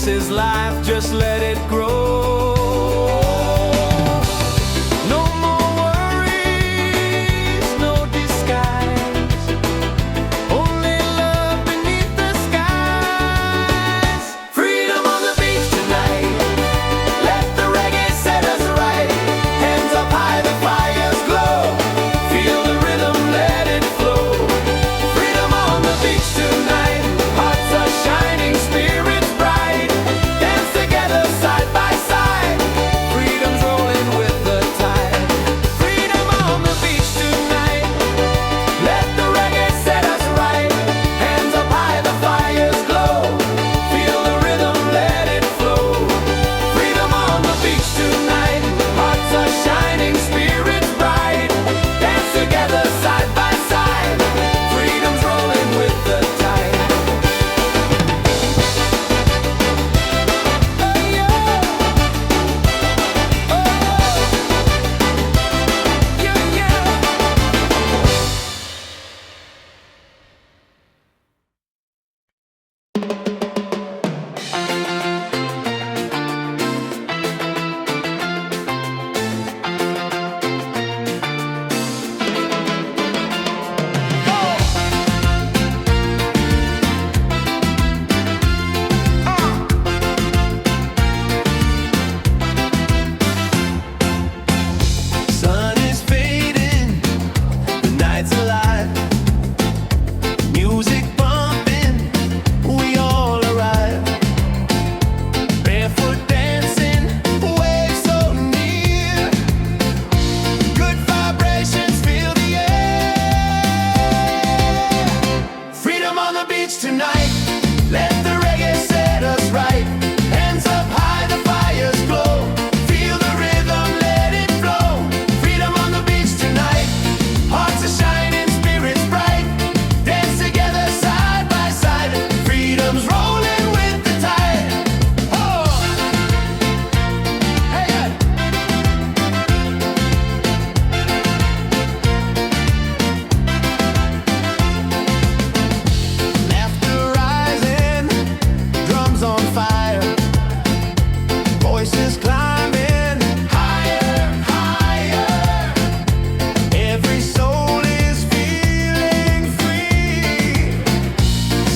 This is life, just let it grow. No more worries, no disguise, only love beneath the skies. Freedom on the beach tonight, let the reggae set us right. Hands up high, the fires glow, feel the rhythm, let it flow. Freedom on the beach tonight, hearts are shining, spirits bright. Dance together side by side, freedom's rolling with the tide. Freedom on the beach tonight, let the reggae set us right. Hands up high, the fires glow, feel the rhythm, let it flow. Freedom on the beach tonight, hearts are shining, spirits bright. Dance together side by side, freedom's rolling with the tide. Sun is fading, the night's alive. Music bumping, we all arrive. Barefoot dancing, waves so near. Good vibrations fill the air. Freedom on the beach tonight, let the reggae set us right. Hands up high, the fires glow, feel the rhythm, let it flow. Freedom on the beach tonight, hearts are shining, spirits bright. Dance together side by side, freedom's rolling with the tide. Oh, hey, yeah. Laughter rising, drums on fire, voices climbing higher, higher. Every soul is feeling free,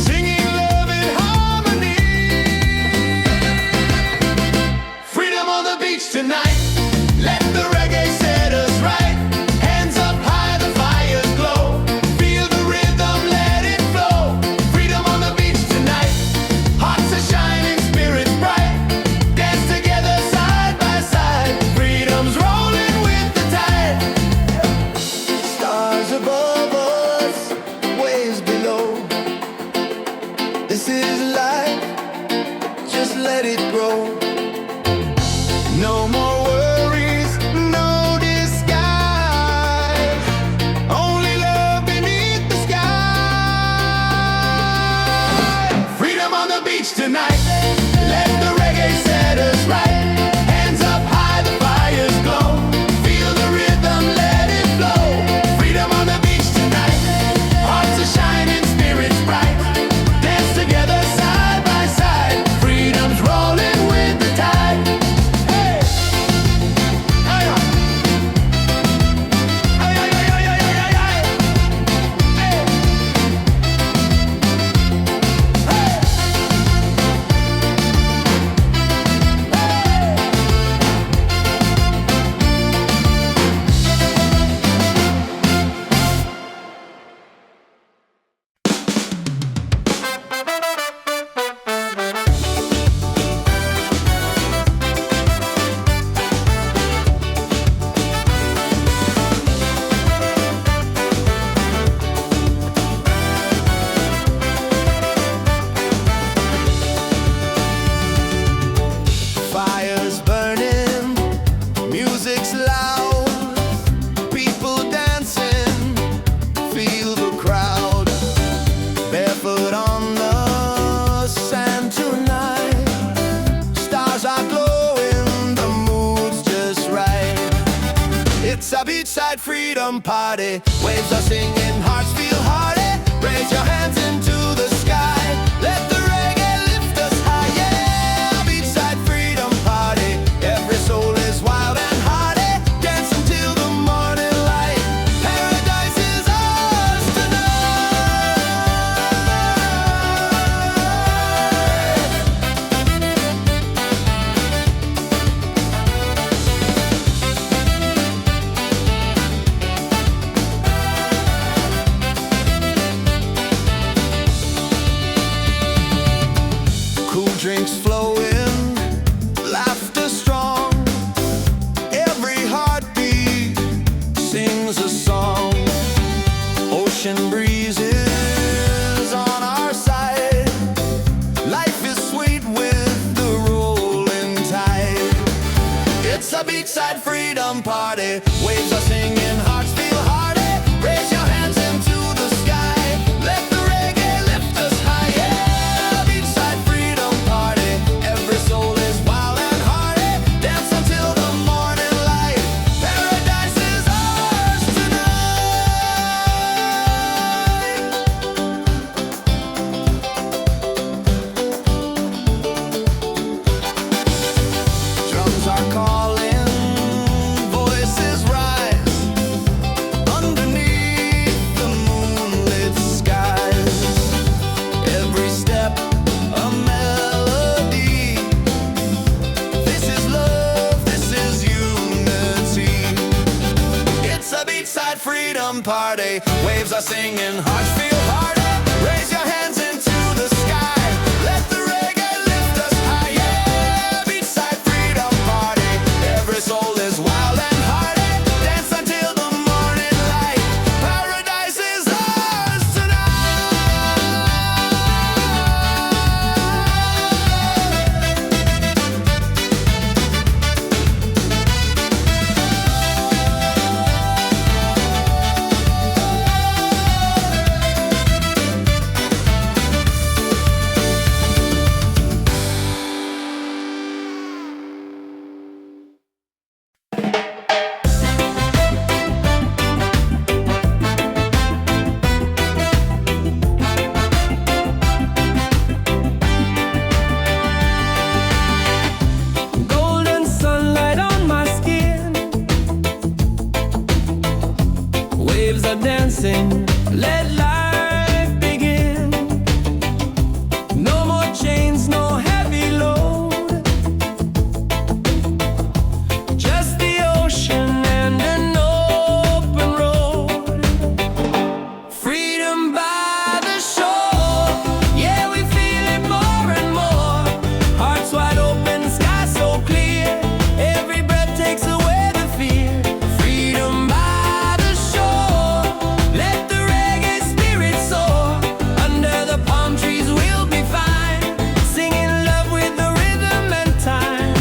singing love in harmony. Freedom on the beach tonight, let the reggae set us right. Hands up high, the fires glow, feel the rhythm, let it flow. Freedom on the beach tonight, hearts are shining, spirits bright. Dance together side by side, freedom's rolling with the tide. Stars above us, waves below. This is life, just let it grow. No more worries, no disguise, only love beneath the sky. Freedom on the beach tonight, let the reggae set us right. Hands up high, the fires glow, feel the rhythm, let it flow. Freedom on the beach tonight, hearts are shining, spirits bright. Dance together side by side, freedom's rolling with the tide. Hey! Hey! Hey! Hey! Hey! Hey! Fires burning, music's loud, people dancing, feel the crowd. Barefoot on the sand tonight, stars are glowing, the mood's just right. It's a beachside freedom party, waves are singing, hearts feel hearty. Raise your hands into the sky, let the reggae lift us high, yeah. music's flowing, laughter strong. Every heartbeat sings a song. Ocean breezes on our side. Life is sweet with the rolling tide. It's a beachside freedom party. Waves are singing, hearts feel hearty. Raise your hands into the sky. Let the reggae lift us high. Yeah, beachside freedom party. Every soul is wild and hearty. Dance until the morning light. Paradise is ours tonight. Drums are calling, voices rise underneath the moonlit skies. Every step a melody. This is love, this is unity. It's a beachside freedom party. Waves are singing, hearts feel hearty. Raise your hands into the sky. Let the reggae lift us high. Yeah, beachside freedom party. Every soul is wild and hearty. Dance until the morning light. Paradise is ours golden sunlight on my skin. Waves are dancing, let life begin. No more chains, no heavy load. Just the ocean and an open road. Freedom by the shore. Yeah, we feel it more and more. Hearts wide open, sky so clear. Every breath takes away the fear. Freedom by the shore. Let the reggae spirit soar. Under the palm trees we'll be fine. Singing love with the rhythm and time.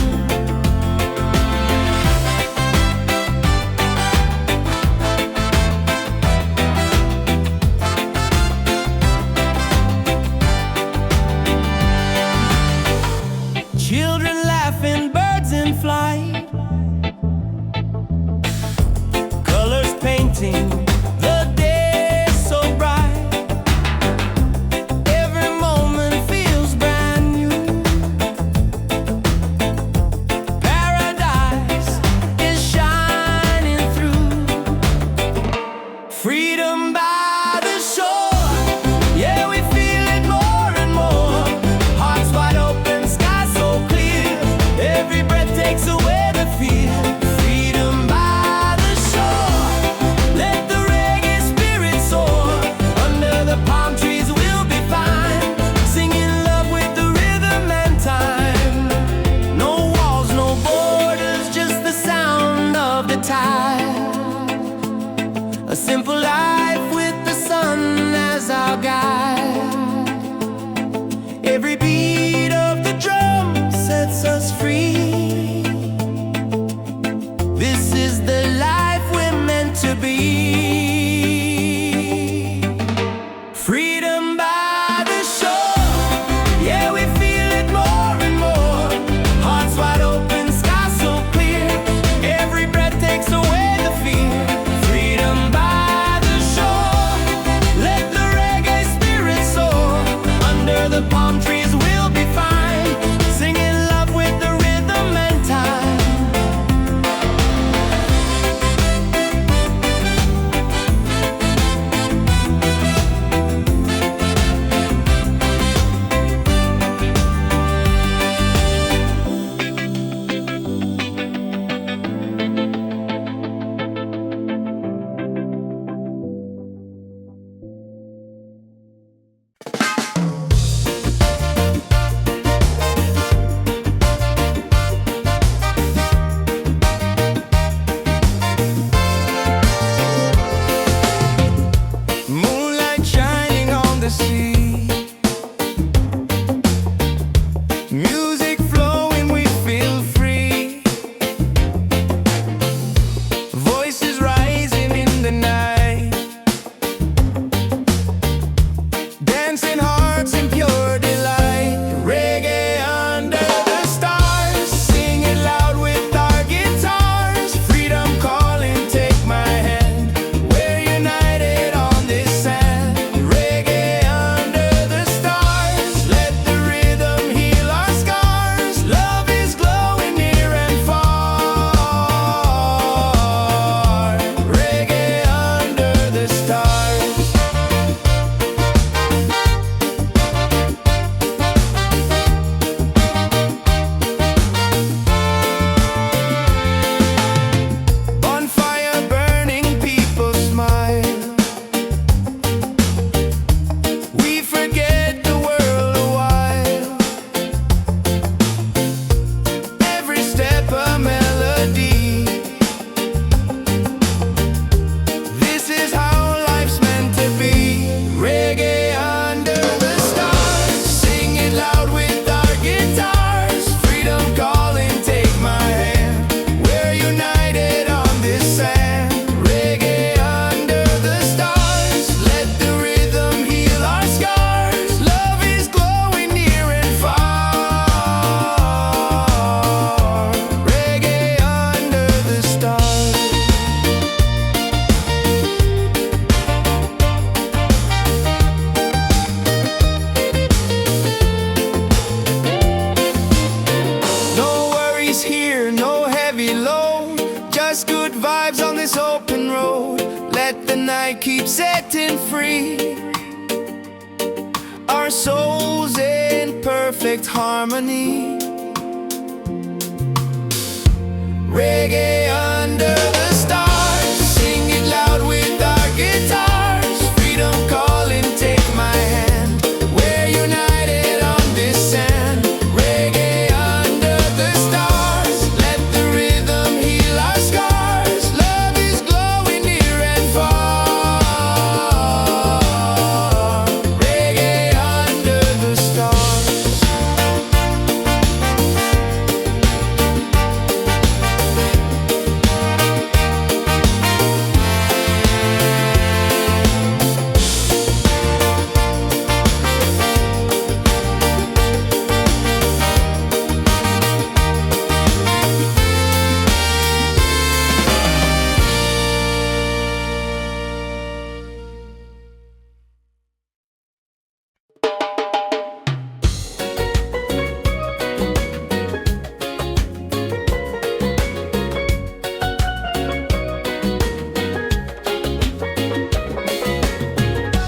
Children laughing, birds in flight. Colors painting the day so bright. Every moment feels brand new. Paradise is shining through. Freedom by the shore. Yeah, we feel it more and more. Hearts wide open, sky so clear. Every breath takes away the fear. Freedom by the shore. Let the reggae spirit soar. Under the palm trees we'll be fine. Singing love with the rhythm and time. No walls, no borders, just the sound of the tide. A simple life with the sun as our guide. Every beat of the drum sets us free. This is the life we're meant to be. Freedom by the shore. Yeah, we feel it more and more. Hearts wide open, sky so clear. Every breath takes away the fear. Freedom by the shore. Let the reggae spirit soar. Under the palm trees we'll be fine. Singing love with the rhythm and time. and free, our souls in perfect harmony. Reggae under the stars, sing it loud with our guitars. Freedom calling, take my hand, we're united on this sand. Reggae under the stars, let the rhythm heal our scars. Love is glowing near and far. Reggae under the stars.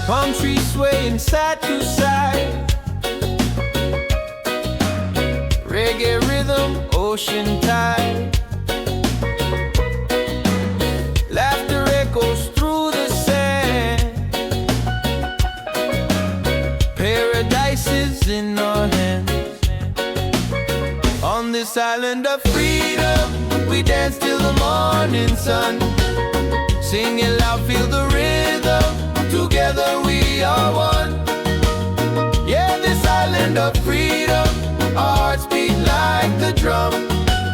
Palm trees swaying side to side, reggae rhythm, ocean tide. Laughter echoes through the sand. Paradise is in our hands. On this island of freedom, we dance till the morning sun. Sing it loud, feel the rhythm. Together we are one. Yeah, this island of freedom, our hearts beat like the drum.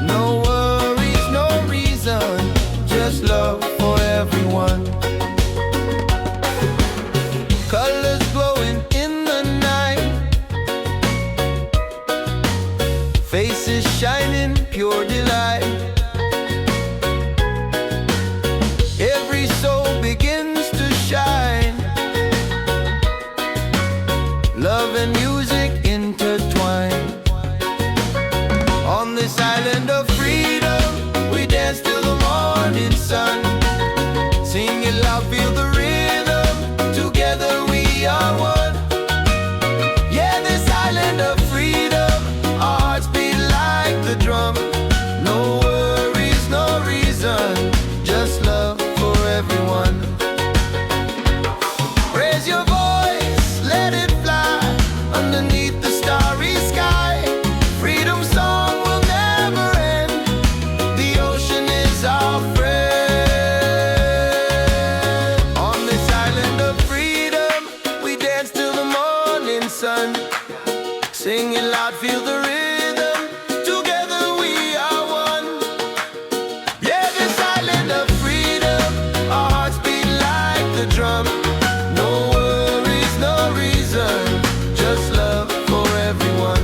No worries, no reason, just love for everyone. Colors glowing in the night, faces shining, pure delight. Every soul begins to shine. Love and music intertwine. On this island of freedom, we dance till the morning sun. Sing it loud, feel the rhythm. Together we are one. Yeah, this island of freedom, our hearts beat like the drum. No worries, no reason, just love for everyone. Raise your voice, let it fly underneath the starry sky. Freedom song will never end. The ocean is our friend. On this island of freedom, we dance till the morning sun. Sing it loud, feel the rhythm. Together we are one. Yeah, this island of freedom, our hearts beat like the drum. No worries, no reason, just love for everyone.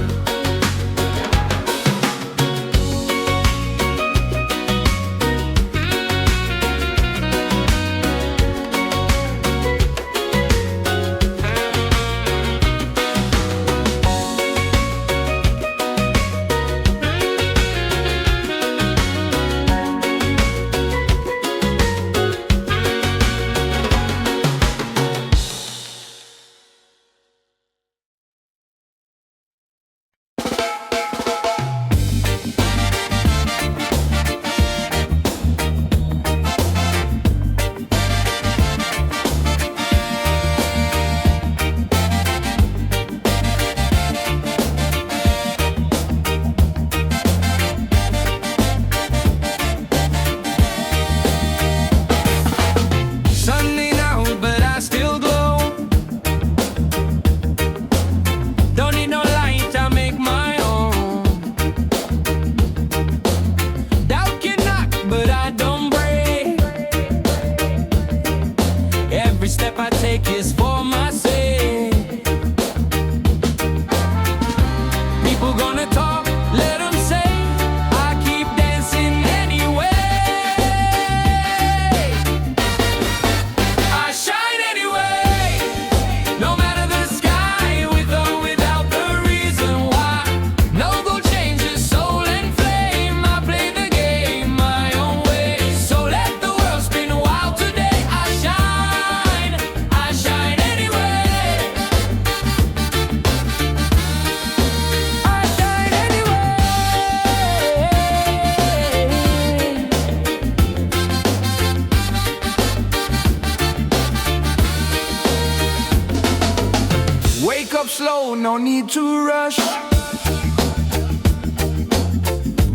no need to rush.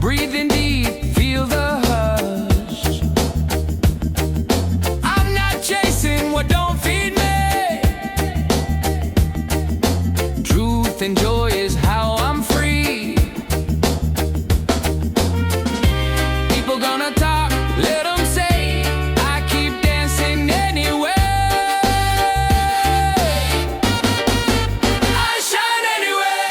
Breathe in deep, feel the hush. I'm not chasing what don't feed me. Truth and joy is how I'm free. People gonna talk, let them say. I keep dancing anyway. I shine anyway.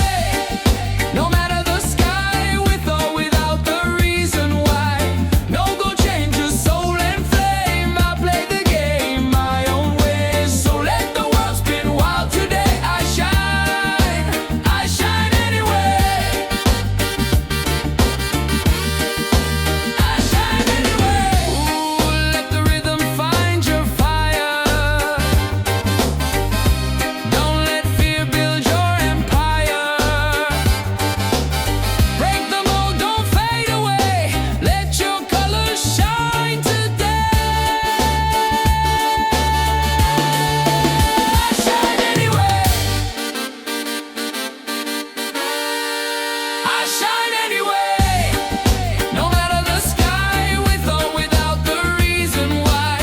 No matter the sky, with or without the reason why. No go change your soul and flame. I play the game my own way. So let the world spin wild today. I shine anyway. I shine anyway. Ooh, let the rhythm find your fire. Don't let fear build your empire. Break the mold, don't fade away. Let your colors shine today. I shine anyway. I shine anyway. No matter the sky, with or without the reason why.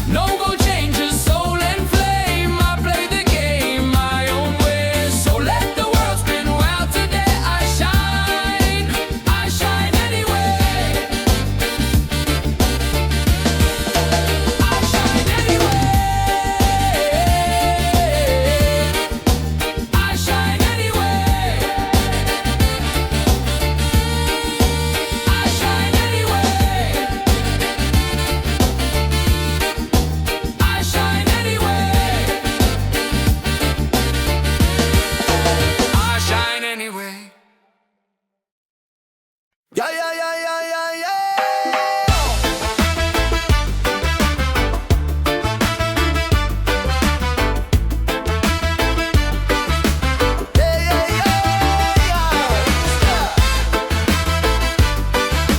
No go change your soul and flame. I play the game my own way. So let the world spin wild today. I shine anyway. I shine anyway. I shine anyway. I shine anyway. I shine anyway. I shine anyway. Yeah, yeah, yeah, yeah, yeah, yeah. Yeah, yeah, yeah, yeah.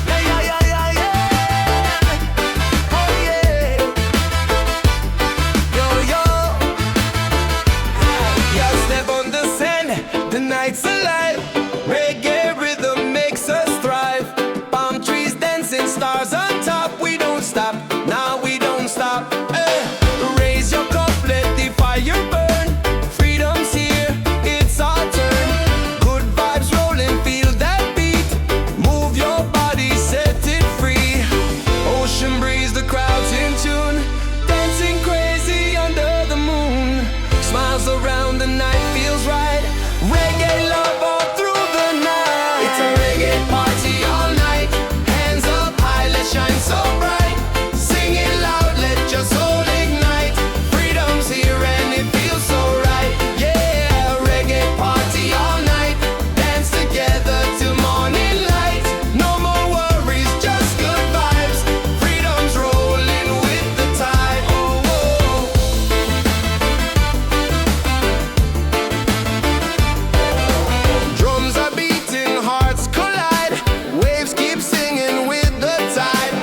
Yeah, yeah, yeah, yeah, yeah. Oh, yeah. Yo, yo. Yeah, step on the sand, the night's alive. Reggae rhythm makes us thrive. Palm trees dancing, stars on top. We don't stop, now we don't stop. Raise your cup, let the fire burn. Freedom's here, it's our turn. Good vibes rolling, feel that beat. Move your body, set it free. Ocean breeze, the crowd's in tune. Dancing crazy under the moon. Smiles around, the night feels right. Reggae love all through the night. It's a reggae party all night. Hands up high, let's shine so bright. Sing it loud, let your soul ignite. Freedom's here and it feels so right. Yeah, reggae party all night. Dance together till morning light. No more worries, just good vibes. Freedom's rolling with the tide. Oh, oh. Drums are beating, hearts collide. Waves keep singing with the tide.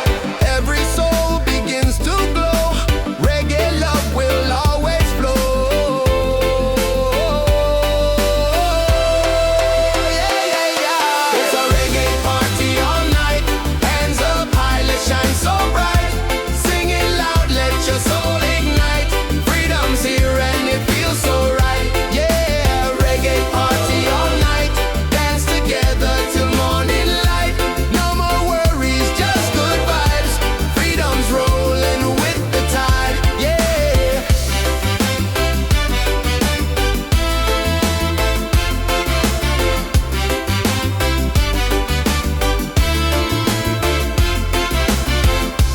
Every soul begins to glow. Reggae love will always flow. Yeah, yeah, yeah. It's a reggae party all night. Hands up high, let's shine so bright. Sing it loud, let your soul ignite. Freedom's here and it feels so right. Yeah, reggae party all night. Dance together till morning light. No more worries, just good vibes. Freedom's rolling with the tide. Yeah.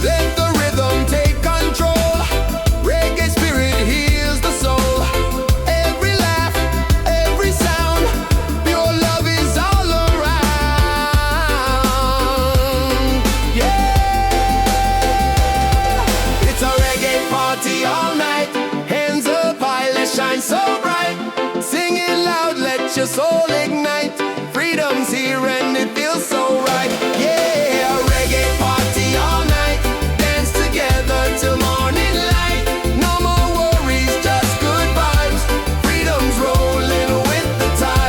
Let the rhythm take control. Reggae spirit heals the soul. Every laugh, every sound. Pure love is all around. Yeah. It's a reggae party all night. Hands up high, let's shine so bright. Sing it loud, let your soul ignite. Freedom's here and it feels so right. Yeah, reggae party all night. Dance together till morning light. No more worries, just good vibes. Freedom's rolling with the tide.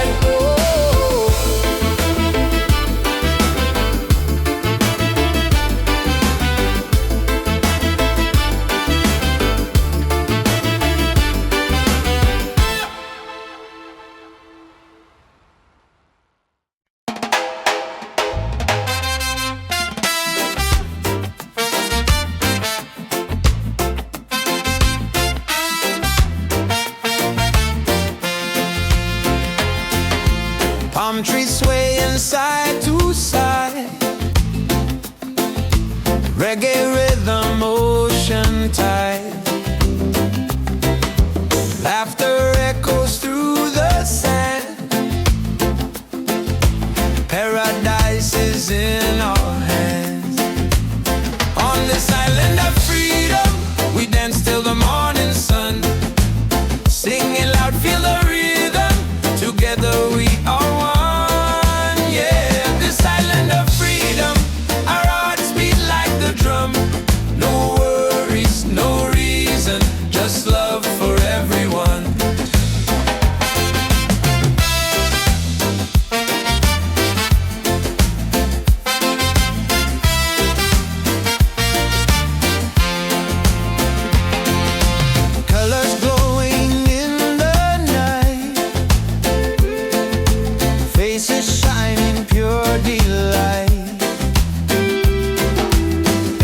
country swaying side to side. Reggae rhythm, ocean tide. Laughter echoes through the sand. Paradise is in our hands. On this island of freedom, we dance till the morning sun. Singing loud, feel the rhythm. Together we are one. Yeah, this island of freedom, our hearts beat like the drum. No worries, no reason, just love for everyone. Colors glowing in the night, faces shining pure delight.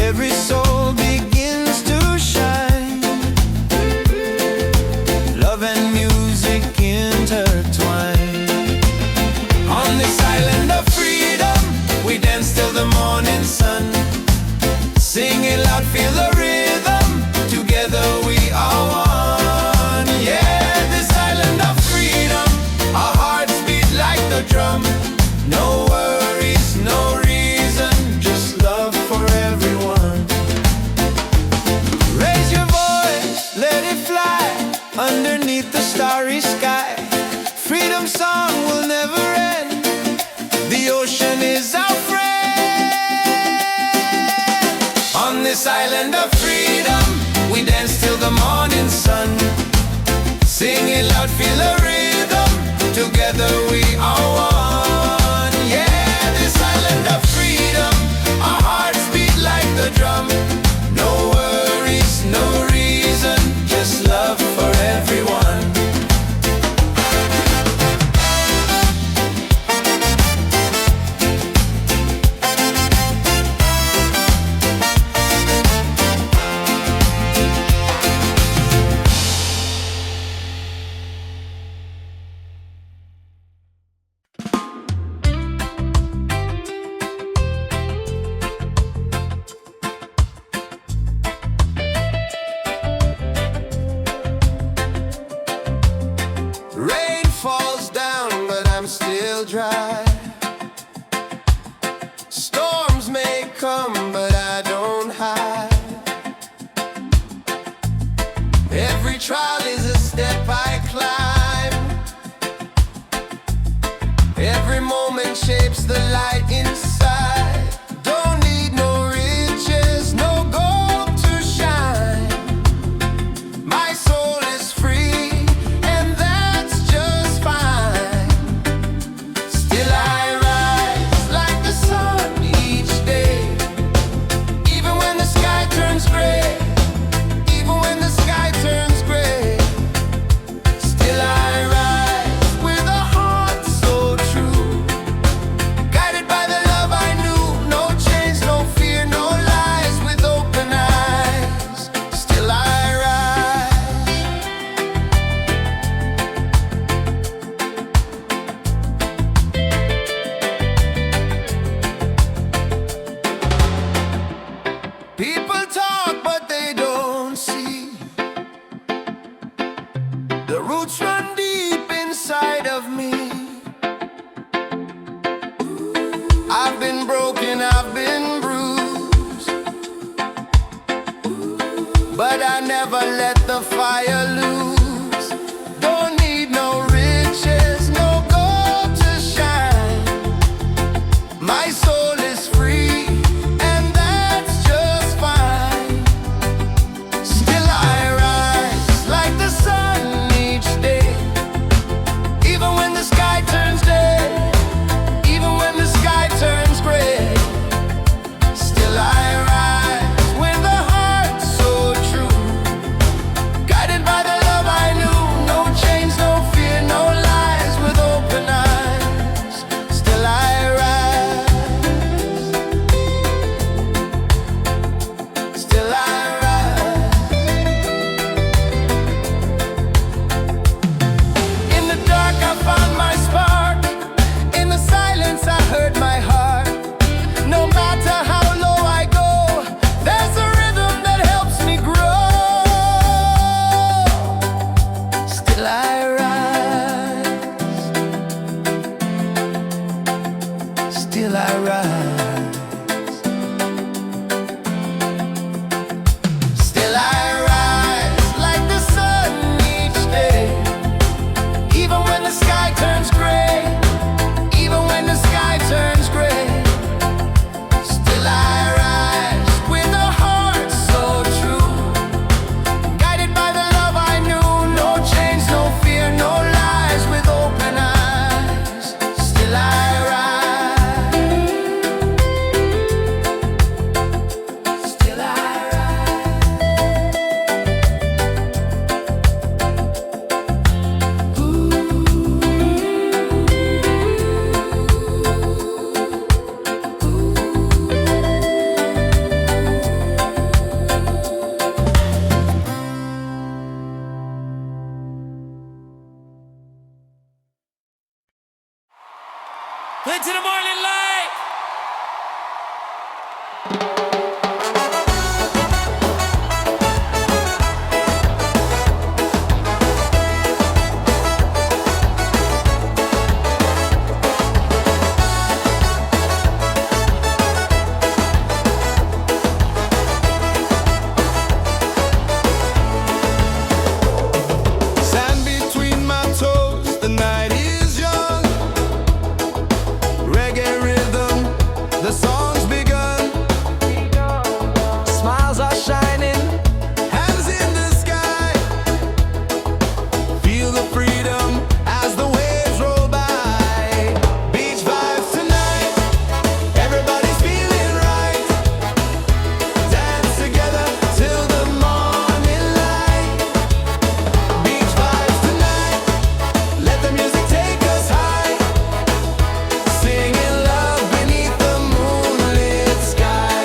Every soul begins to shine. Love and music intertwine. On this island of freedom, we dance till the morning sun. Singing loud, feel the rhythm. Together we are one. Yeah, this island of freedom, our hearts beat like the drum. No worries, no reason, just love for everyone. Raise your voice, let it fly underneath the starry sky. Freedom song will never end. The ocean is our friend. On this island of freedom, we dance till the morning sun. Singing loud, feel the rhythm. Together we are one. Yeah, this island of freedom, our hearts beat like the drum. No worries, no reason, just love for everyone. Rain falls down, but I'm still dry. Storms may come, but I don't hide. Every trial is a step I climb. Every moment shapes the light inside. Don't need no riches, no gold to shine. My soul is free, and that's just fine. Still I rise like the sun each day. Even when the sky turns gray, even when the sky turns gray. Still I rise with a heart so true, guided by the love I knew. No chains, no fear, no lies, with open eyes. Still I rise. People talk, but they don't see. The roots run deep inside of me. I've been broken, I've been bruised, but I never let the fire lose. Don't need no riches, no gold to shine. My soul is free, and that's just fine. Still I rise like the sun each day. Even when the sky turns day, even when the sky turns gray. Still I rise with a heart so true, guided by the love I still I rise. Still I rise like the sun each day, even when the sky turns gray, even when the sky turns gray. Still I rise with a heart so true, guided by the love I knew. No chains, no fear, no lies, with open eyes. Still I rise. Still I Into the morning light. Sand between my toes, the night is young. Reggae rhythm, the song's begun. Smiles are shining, hands in the sky. Feel the freedom as the waves roll by. Beach vibes tonight, everybody's feeling right. Dance together till the morning light. Beach vibes tonight, let the music take us high. Singing love beneath the moonlit sky.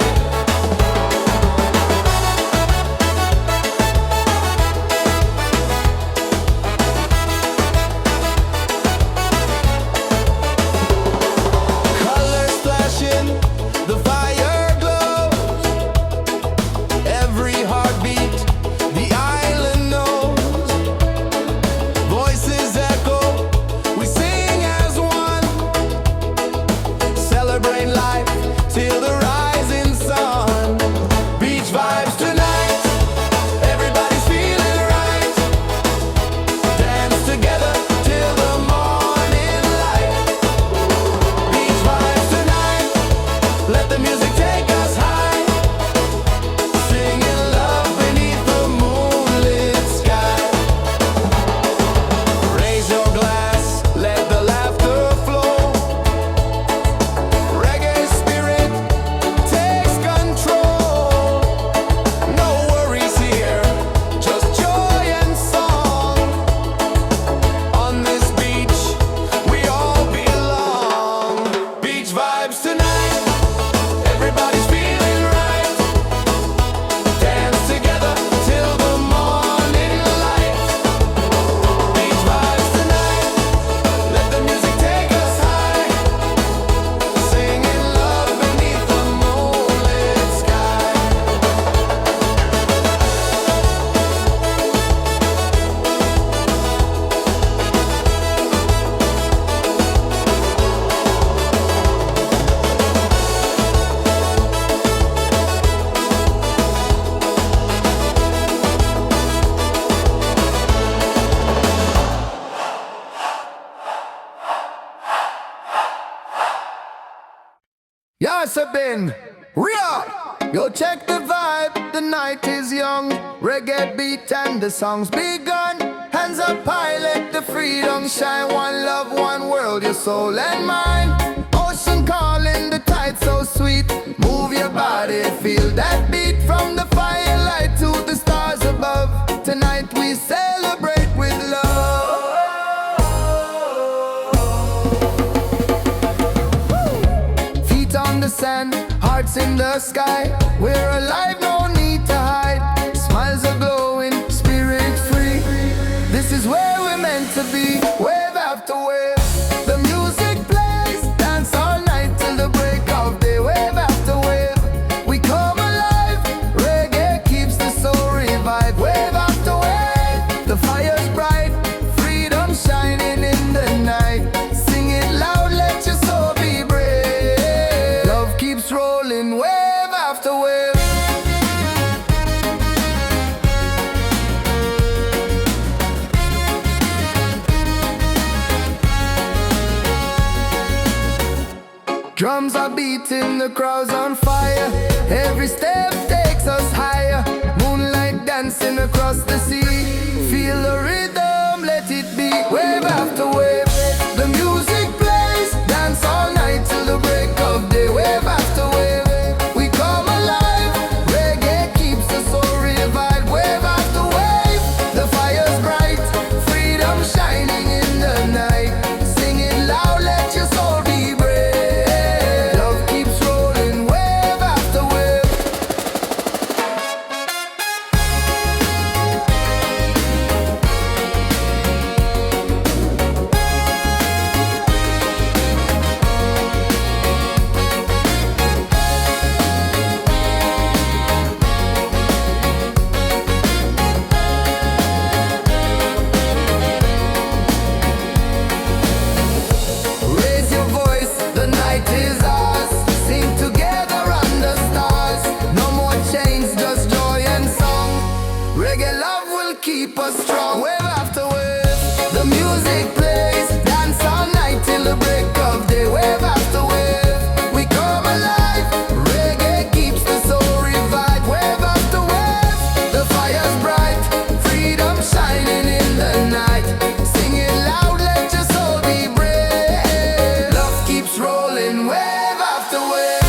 Colors flashing, the fire glows. Every heartbeat, the island knows. Voices echo, we sing as one. Celebrate life till the rising sun. Beach vibes tonight, everybody's feeling right. Dance together till the morning light. Beach vibes tonight, let the music take us high. Singing love beneath the moonlit sky. Raise your glass, let the laughter flow. Reggae spirit takes control. No worries here, just joy and song. On this beach, we all belong. Beach vibes tonight, everybody's feeling right. Dance together till the morning light. Beach vibes tonight, let the music take us high. Singing love beneath the moonlit sky. Yes, I've been real. Yo, check the vibe. The night is young. Reggae beat and the song's begun. Hands up high, let the freedom shine. One love, one world, your soul and mind. Ocean calling, the tide so sweet. Move your body, feel that beat. From the firelight to the stars above. Tonight we celebrate with love. Feet on the sand, hearts in the sky. We're alive, no need to hide. Smiles are glowing, spirit free. This is where we're meant to be. Wave after wave, the music plays. Dance all night till the break of day. Wave after wave, we come alive. Reggae keeps the soul revived. Wave after wave, the fire's bright. Freedom shining in the night. Sing it loud, let your soul be brave. Drums are beating, the crowd's on fire. Every step takes us higher. Moonlight dancing across the sea. Feel the rhythm, let it be. Wave after wave, the music plays. Dance all night till the break of day. Wave after wave, we come alive. Reggae keeps us so revived. Wave after wave, the fire's bright. Freedom shining in the night. Sing it loud, let your soul be brave. Love keeps rolling, wave after wave. Raise your voice, the night is ours. Sing together under stars. No more chains, just joy and song. Reggae love will keep us strong. Wave after wave, the music plays. Dance all night till the break of day. Wave after wave, we come alive. Reggae keeps the soul revived. Wave after wave, the fire's bright. Freedom shining in the night. Sing it loud, let your soul be brave. Love keeps rolling, wave after wave.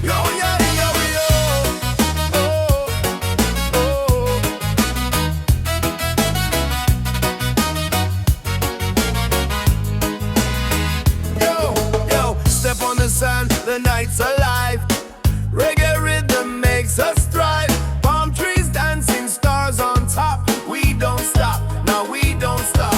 Yo, yo, yo, yo. Oh, oh. Yo, yo, step on the sand, the night's alive. Reggae rhythm makes us thrive. Palm trees dancing, stars on top. We don't stop, no, we don't stop.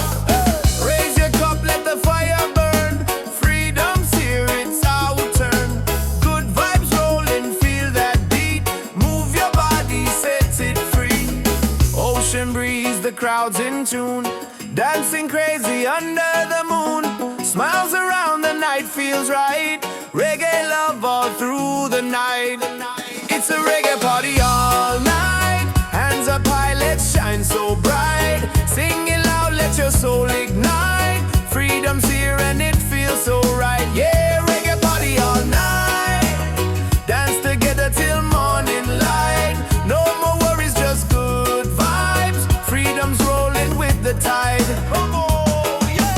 Raise your cup, let the fire burn. Freedom's here, it's our turn. Good vibes rolling, feel that beat. Move your body, set it free. Ocean breeze, the crowd's in tune. Dancing crazy under the moon. Smiles around, the night feels right. Reggae love all through the night. It's a reggae party all night. Hands up high, let's shine so bright. Sing it loud, let your soul ignite. Freedom's here and it feels so right. Yeah, reggae party all night. Dance together till morning light. No more worries, just good vibes. Freedom's rolling with the tide. Come on, yeah.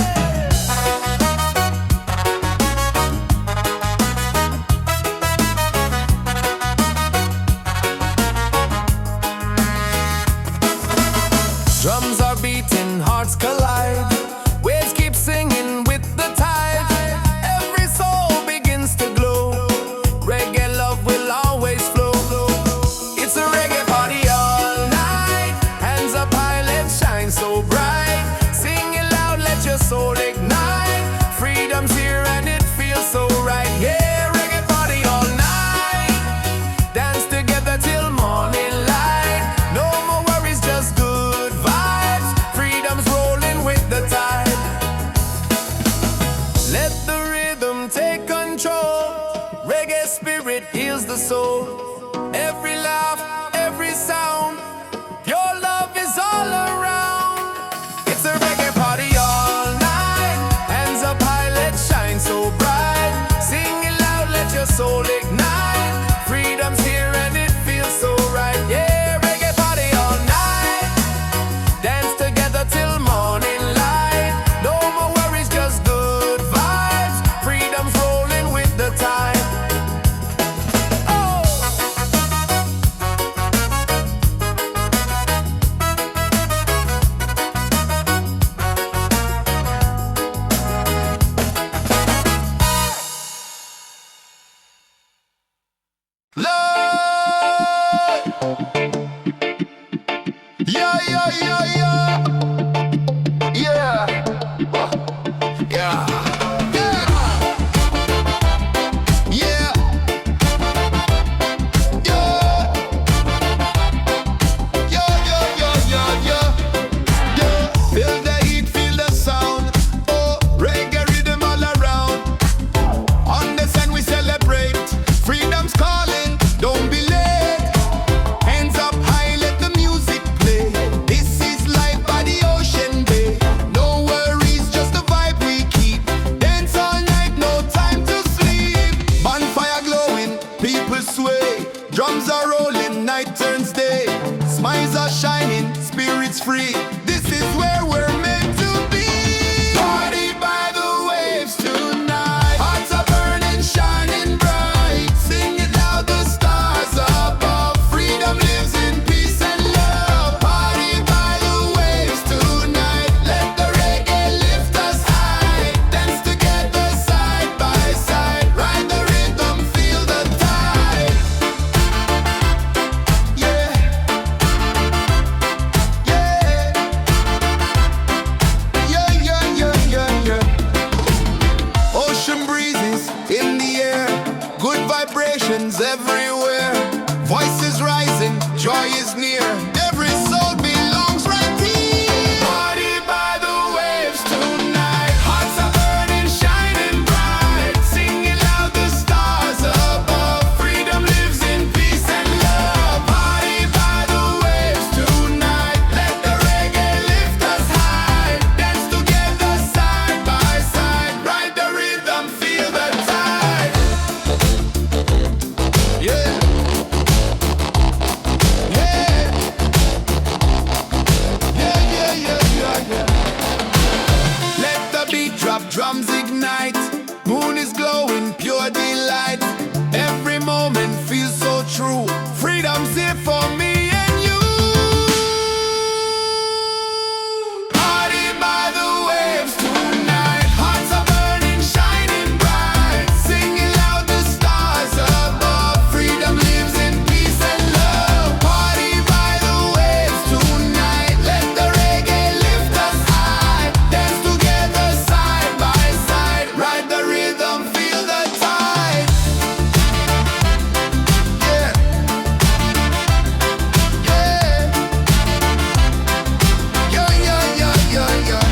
Drums are beating, hearts collide. Waves keep singing with the tide. Every soul begins to glow. Reggae love will always flow. It's a reggae party all night. Hands up high, let's shine so bright. Sing it loud, let your soul ignite. Freedom's here and it feels so right. Yeah, reggae party all night. Dance together till morning light. No more worries, just good vibes. Freedom's rolling with the Yeah, yeah, yeah, yeah. Yeah. Yeah. Yeah. Yeah. Yeah. Yeah, yeah, yeah, yeah, yeah. Yeah. Feel the heat, feel the sound. Oh, reggae rhythm all around. On the sun we celebrate. Freedom's calling, don't be late. Hands up high, let the music play. This is life by the ocean bay. No worries, just the vibe we keep. Dance all night, no time to sleep. Bonfire glowing, people sway. Drums are rolling, night turns day. Smiles are shining, spirits free. This is where we're meant to be. Party by the waves tonight. Hearts are burning, shining bright. Sing it loud, the stars above. Freedom lives in peace and love. Party by the waves tonight. Let the reggae lift us high. Dance together side by side. Ride the rhythm, feel the tide. Yeah. Yeah. Yeah, yeah, yeah, yeah, yeah. Ocean breezes in the air, good vibrations everywhere. Voices rising, joy is near. Every soul belongs right here. Party by the waves tonight. Hearts are burning, shining bright. Singing loud, the stars above. Freedom lives in peace and love. Party by the waves tonight. Let the reggae lift us high. Dance together side by side. Ride the rhythm, feel the tide. Yeah. Yeah. Yeah, yeah, yeah, yeah, yeah. Let the beat drop, drums ignite. Moon is glowing, pure delight. Every moment feels so true. Freedom's here for me and you. Party by the waves tonight. Hearts are burning, shining bright. Singing loud, the stars above. Freedom lives in peace and love. Party by the waves tonight. Let the reggae lift us high. Dance together side by side. Ride the rhythm, feel the tide. Yeah. Yeah. Yeah, yeah, yeah, yeah, yeah.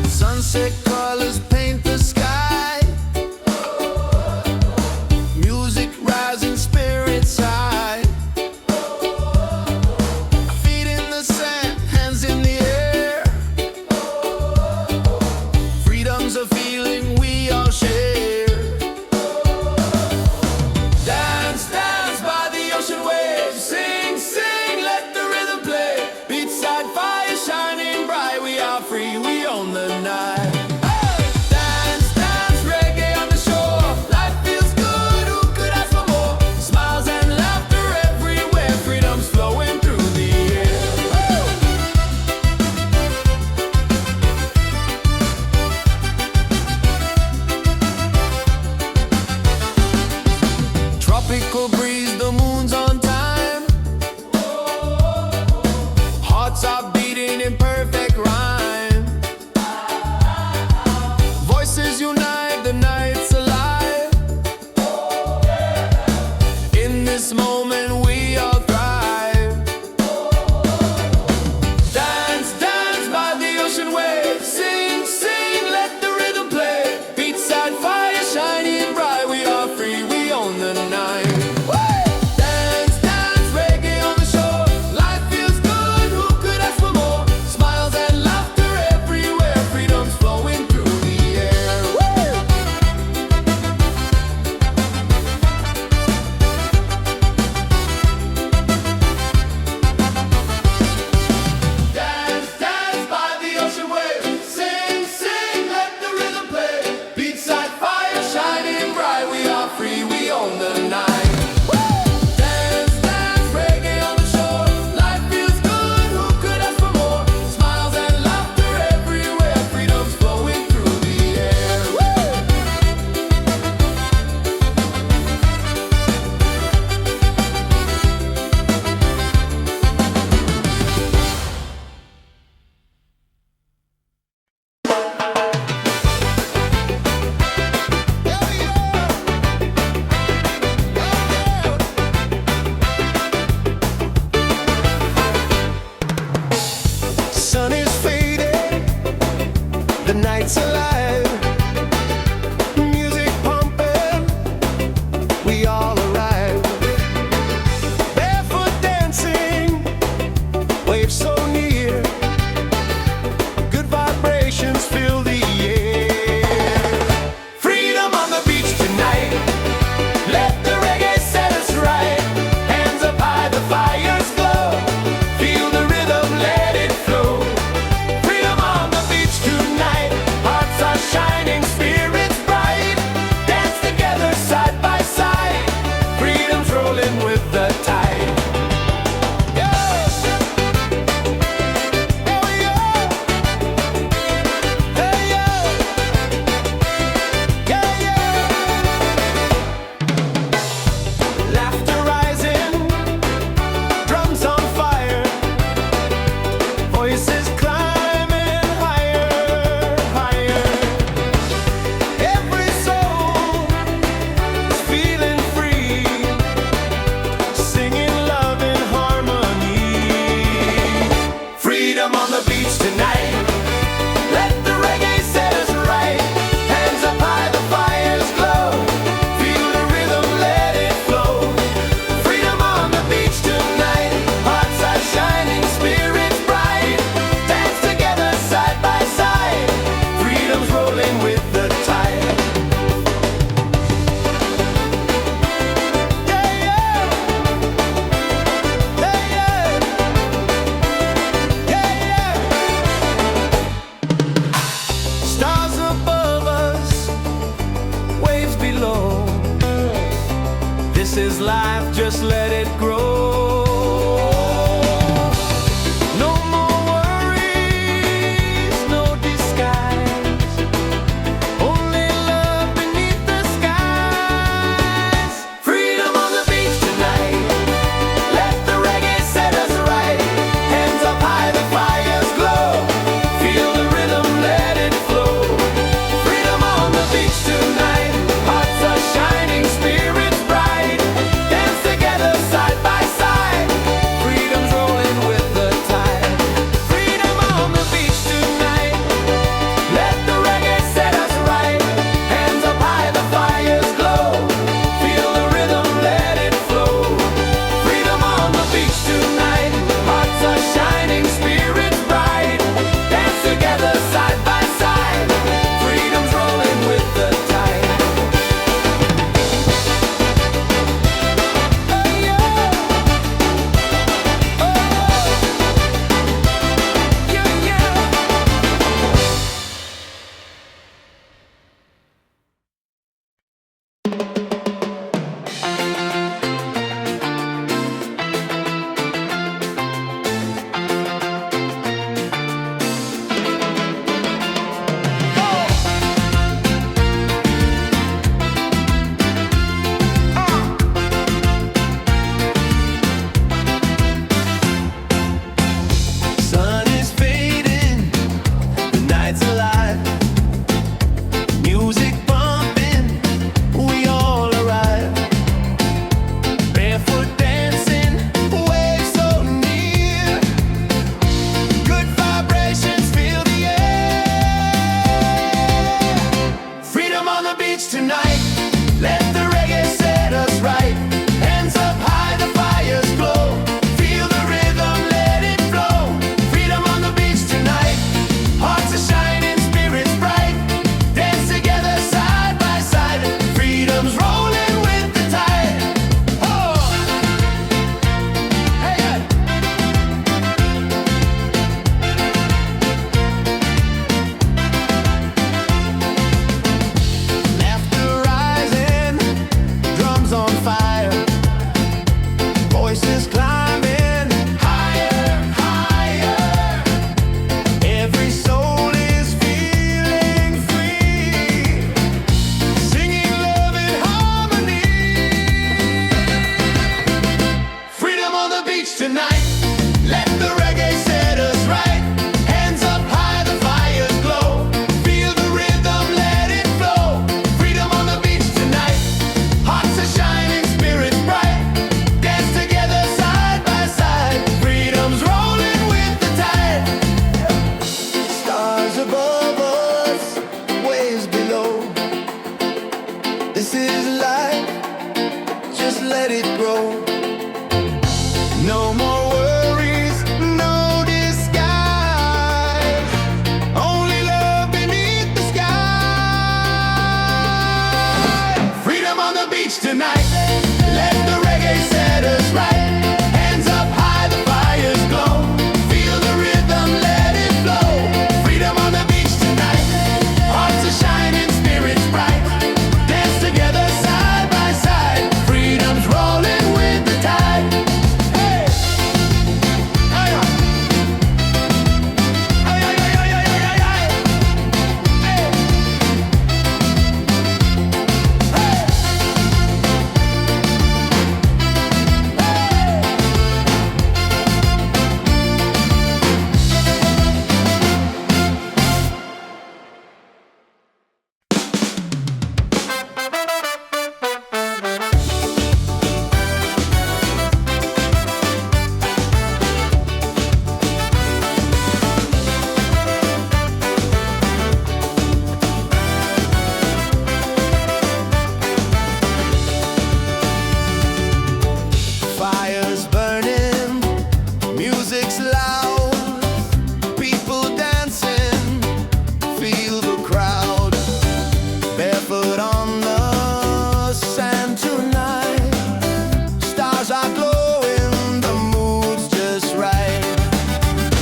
Sunset colors paint the sky. Music rising, spirits high. Feet in the sand, hands in the air. Freedom's a feeling we all share. Dance, dance by the ocean waves. Sing, sing, let the rhythm play. Beachside fire shining bright. We are free, we own the night. Hey! The night's alive, music pumping, we all arrive. Barefoot dancing, waves so near, good vibrations fill the air. Freedom on the beach tonight, let the reggae set us right. Hands up high, the fires glow, feel the rhythm, let it flow. Freedom on the beach tonight, hearts are shining, spirits bright. Dance together side by side, freedom's rolling with the tide. Laughter rising, drums on fire, voices climbing higher, higher. Every soul is feeling free, singing love in harmony. Freedom on the beach tonight, let the reggae set us right. Hands up high, the fires glow, feel the rhythm, let it flow. Freedom on the beach tonight, hearts are shining, spirits bright. Dance together side by side, freedom's rolling with the tide. Yeah, yeah. Yeah, yeah. Yeah, yeah. Stars above us, waves below. This is life, just let it grow. No more worries, no disguise, only love beneath the skies. Freedom on the beach tonight, let the reggae set us right. Hands up high, the fires glow, feel the rhythm, let it flow. Freedom on the beach tonight, hearts are shining, spirits bright. Dance together side by side, freedom's rolling with the tide. Freedom on the beach tonight, let the reggae set us right. Hands up high, the fires glow, feel the rhythm, let it flow. Freedom on the beach tonight, hearts are shining, spirits bright. Dance together side by side, freedom's rolling with the tide. Oh yeah, oh yeah, yeah. Sun is fading, the night's alive, music bumping, we all arrive. Barefoot dancing, waves so near, good vibrations fill the air. Freedom on the beach tonight, let the reggae set us right. Hands up high, the fires glow, feel the rhythm, let it flow. Freedom on the beach tonight, hearts are shining, spirits bright. Dance together side by side, freedom's rolling with the tide. Oh, hey, hey. Laughter tonight. Let the reggae set us right. Hands up high, the fires glow. Feel the rhythm, let it flow. Freedom on the beach tonight. Hearts are shining, spirits bright. Dance together side by side. Freedom's rolling with the tide. Hey! Hey! Hey! Hey! Hey! Hey! Hey! Fires burning, music's loud, people dancing, feel the crowd. Barefoot on the sand tonight, stars are glowing, the mood's just right.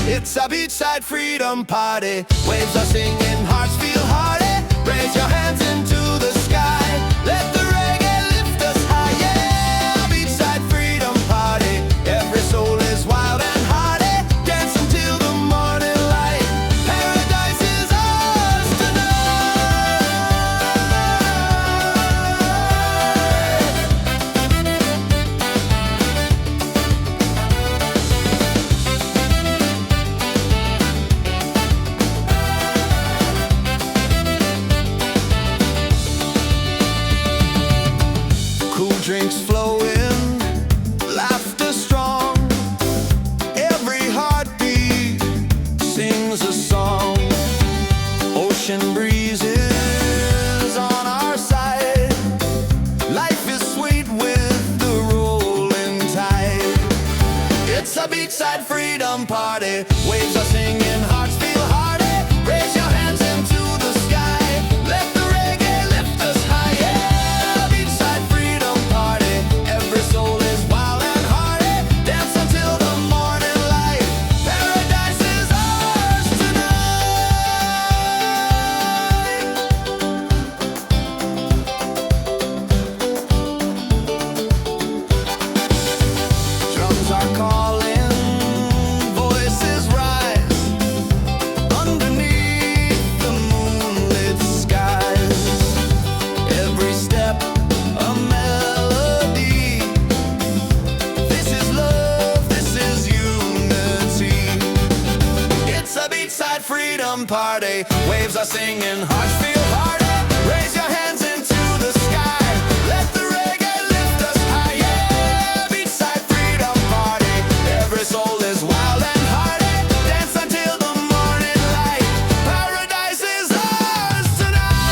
It's a beachside freedom party, waves are singing, hearts feel hearty. Raise your hands into the sky, let the reggae lift us high. Yeah, beachside freedom party, every soul is wild and hearty. Dance until the morning light, paradise is ours Cool drinks flowing, laughter strong. Every heartbeat sings a song. Ocean breezes on our side. Life is sweet with the rolling tide. It's a beachside freedom party. Waves are singing, hearts feel hearty. Raise your hands into the sky. Let the reggae lift us high. Yeah, beachside freedom party. Every soul is wild and hearty. Dance until the morning light. Paradise is ours tonight. Drums are calling, voices rise. Underneath the moonlit skies, every step a melody. This is love, this is unity. It's a beachside freedom party. Waves are singing, hearts feel hearty. Raise your hands into the sky. Let the reggae lift us high. Yeah, beachside freedom party. Every soul is wild and hearty. Dance until the morning light. Paradise is ours tonight.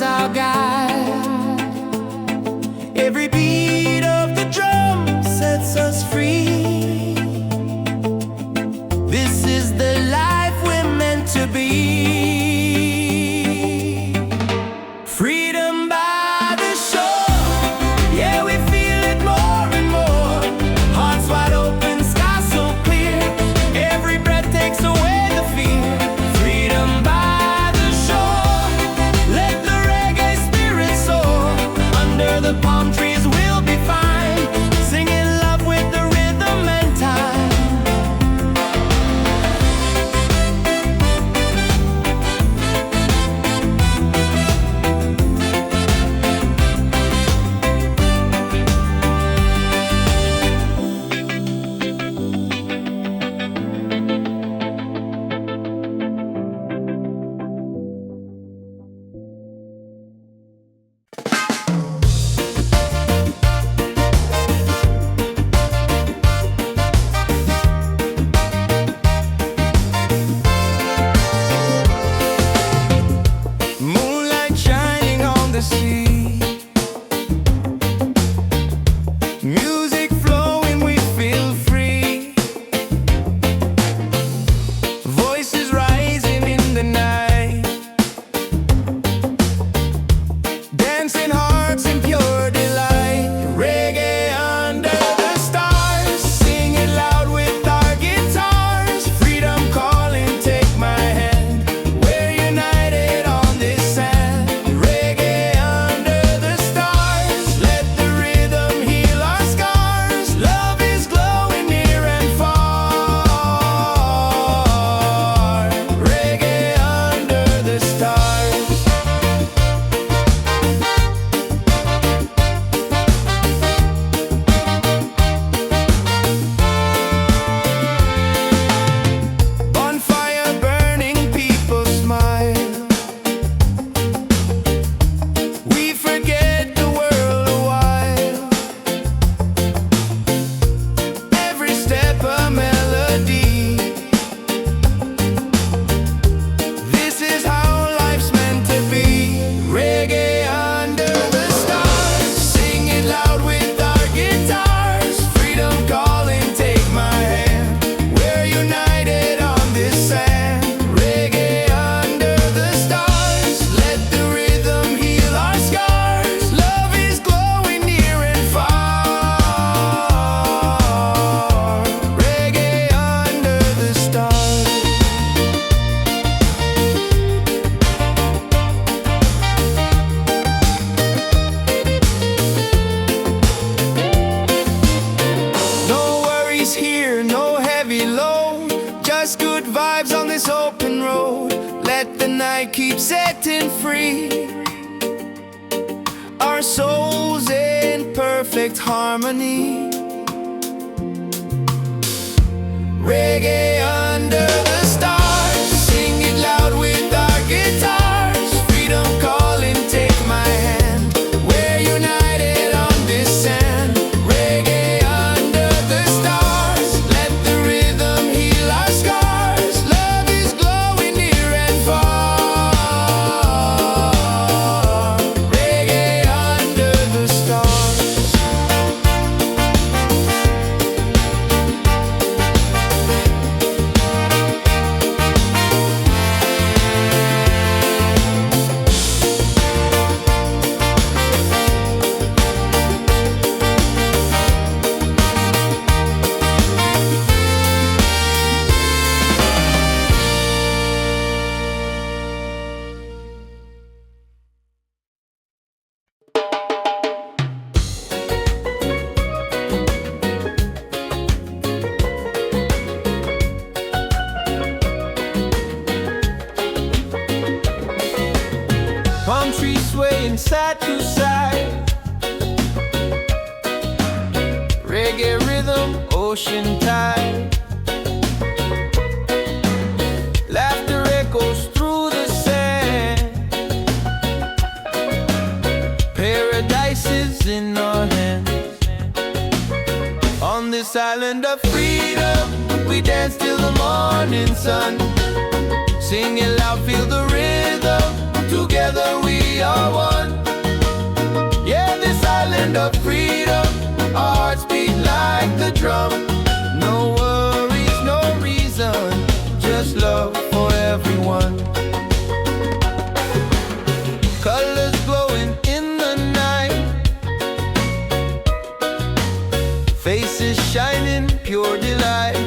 our guide. Every beat of the drum sets us free. This is the life we're meant to be. Freedom by the shore, yeah, we feel it more and more. Hearts wide open, sky so clear. Every breath takes away the fear. Freedom by the shore, let the reggae spirit soar. Under the palm trees we'll be fine, singing love with the rhythm and time. Moonlight shining on the sea, music flowing, we feel free. Voices rising in the night, dancing hearts in pure delight. Reggae under the stars, singing loud with our guitars. Freedom calling, take my hand. We're united on this sand. Reggae under the stars, let the rhythm heal our scars. Love is glowing near and far. Reggae under the stars. Bonfire burning, people smile. We forget the world a while. Every step a melody. This is how life's meant to be. Reggae under the stars, singing loud with our guitars. Freedom calling, take my hand. We're united on this sand. Reggae under the stars, let the rhythm heal our scars. Love is glowing near and far. Reggae under the stars. No worries here, no heavy load, just good vibes on this open road. Let the night keep setting free, our souls in perfect harmony. Reggae under the stars, sing it loud with our guitars. Freedom calling, take my hand. We're united on this sand. Reggae under the stars, let the rhythm heal our scars. Love is glowing near and far. Reggae under the stars. Palm trees swaying side to side. Reggae rhythm, ocean tide. Laughter echoes through the sand. Paradise is in our hands. On this island of freedom, we dance till the morning sun. Sing it loud, feel the rhythm. To together we are one. Yeah, this island of freedom, our hearts beat like the drum. No worries, no reason, just love for everyone. Colors glowing in the night, faces shining, pure delight.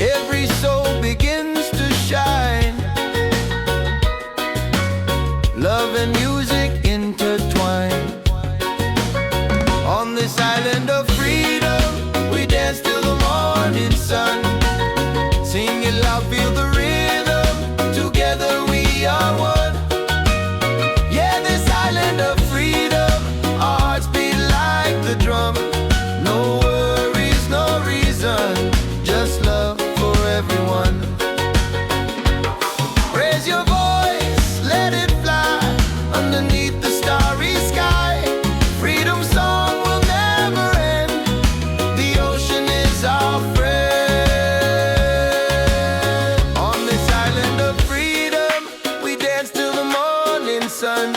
Every soul begins to shine, love and music intertwine. On this island of freedom, we dance till the morning sun. Sing it loud, feel the rhythm, together we are one. Yeah, this island of freedom, our hearts beat like the drum. No worries, no reason, just love for everyone. Raise your voice, let it fly underneath the starry sky. Freedom song will never end, the ocean is our friend. On this island of freedom, we dance till the morning sun.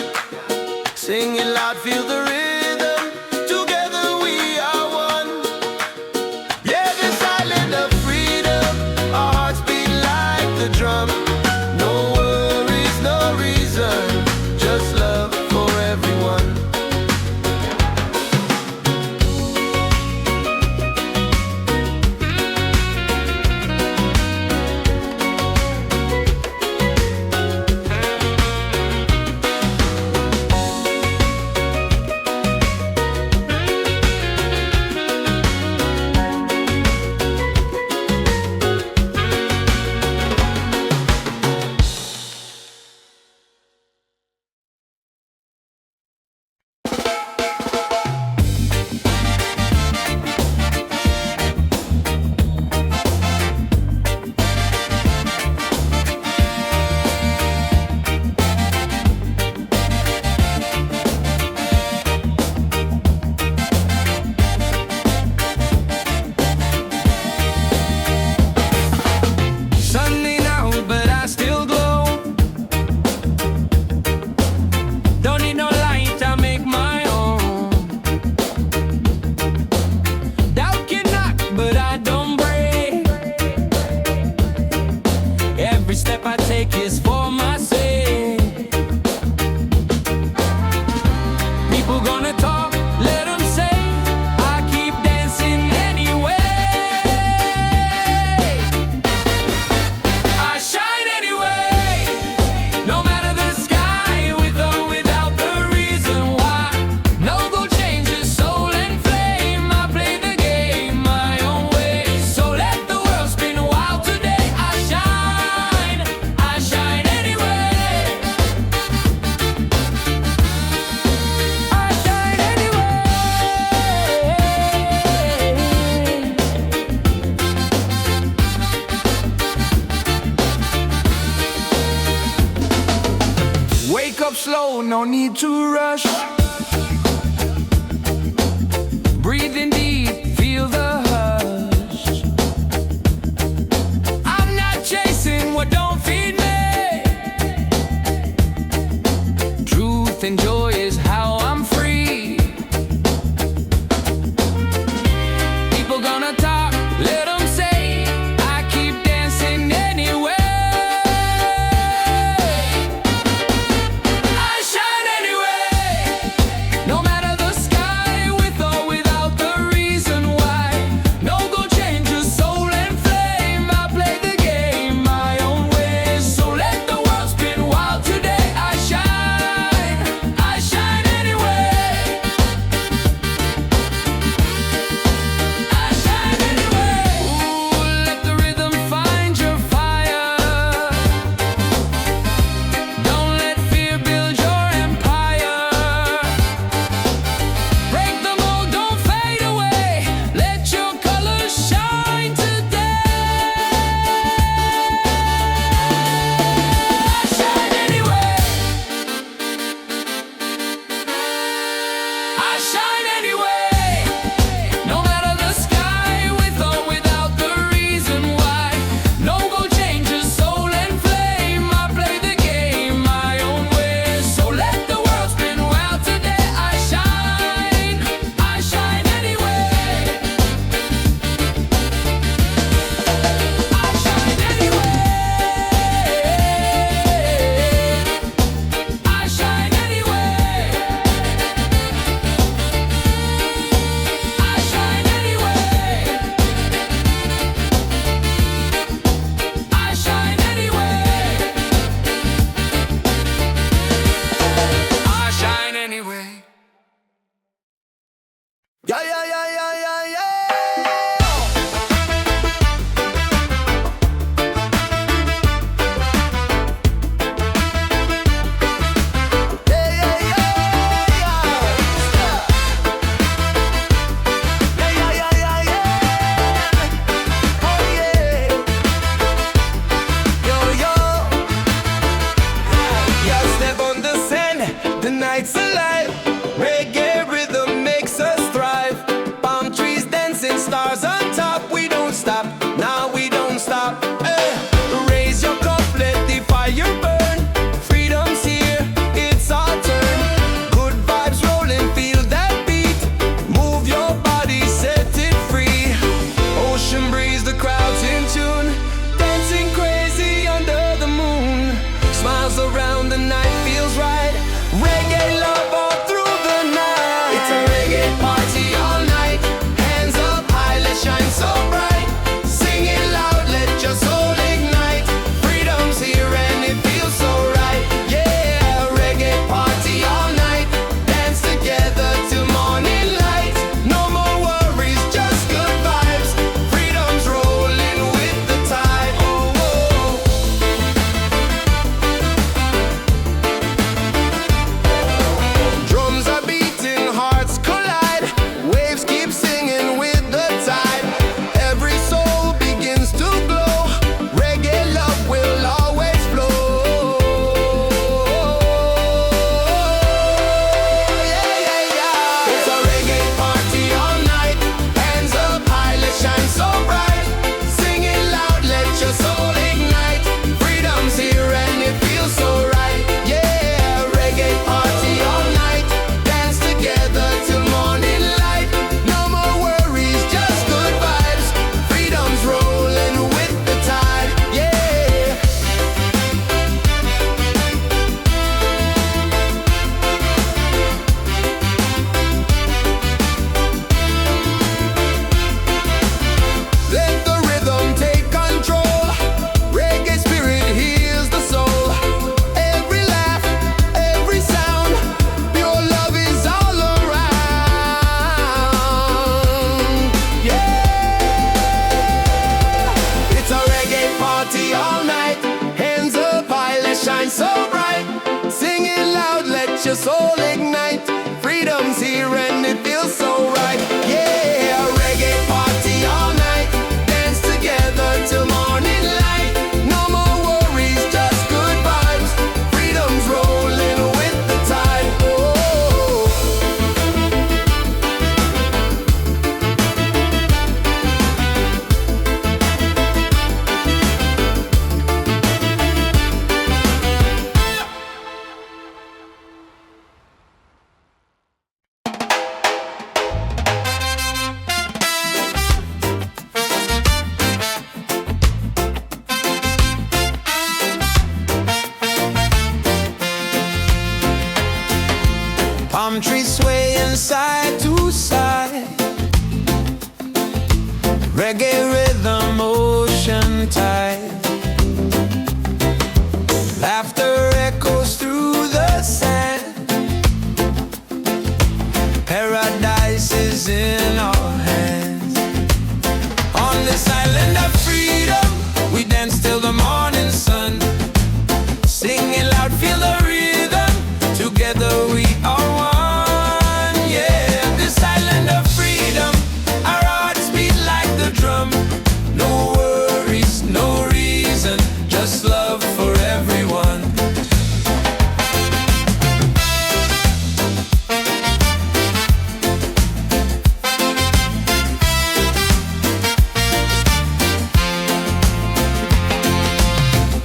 Sing it loud, feel the rhythm, together we are one. Yeah, this island of freedom, our hearts beat like the drum. No worries, no reason, just love for everyone. Sunday now, but I still glow. Don't need no light, I make my own. Doubt can knock, but I don't break. Every step I take is for my sake. People gonna talk, let them say. I keep dancing anyway. I shine anyway, no matter the sky, with or without the reason why. No gold changes soul and flame. I play the game my own way. So let the world spin wild today. I shine anyway. I shine anyway. Wake up slow, no need to rush. Breathe in deep, feel the hush. I'm not chasing what don't feed me. Truth and joy is how I'm free. People gonna talk, let them say. I keep dancing anyway. I shine anyway, no matter the sky, with or without the reason why. No gold changes soul and flame. I play the game my own way. So let the world spin wild today. I shine night's alive. Reggae rhythm makes us thrive. Palm trees dancing, stars on top. We don't stop, now we don't stop. Raise your cup, let the fire burn. Freedom's here, it's our turn. Good vibes rolling, feel that beat. Move your body, set it free. Ocean breeze, the crowd's in tune. Dancing crazy under the moon. Smiles around, the night feels right. Reggae love all through the night. It's a reggae party all night. Hands up high, let's shine so bright. Sing it loud, let your soul ignite. Freedom's here and it feels so right. Yeah, reggae party all night. Dance together till morning light. No more worries, just good vibes. Freedom's rolling with the tide. Oh, oh. Drums are beating, hearts collide. Waves keep singing with the tide. Every soul begins to glow. Reggae love will always flow. Yeah, yeah, yeah. It's a reggae party all night. Hands up high, let's shine so bright. Sing it loud, let your soul ignite. Freedom's here and it feels so right. Yeah, reggae party all night. Dance together till morning light. No more worries, just good vibes. Freedom's rolling with the tide. Yeah. Let the rhythm take control. Reggae spirit heals the soul. Every laugh, every sound, pure love is all around. Yeah, it's a reggae party all night. Hands up high, let's shine so bright. Sing it loud, let your soul ignite. Freedom's here and it feels so right. Yeah, reggae party all night. Dance together till morning light. No more worries, just good vibes. Freedom's rolling with the tide. Oh. Palm trees swaying side to side. Reggae rhythm, ocean tide. Laughter echoes through the sand. Paradise is in our hands. On this island of freedom, we dance till the morning sun. Sing it loud, feel the rhythm. Together we are one. Yeah, this island of freedom, our hearts beat like the drum. No worries, no reason, just love for everyone.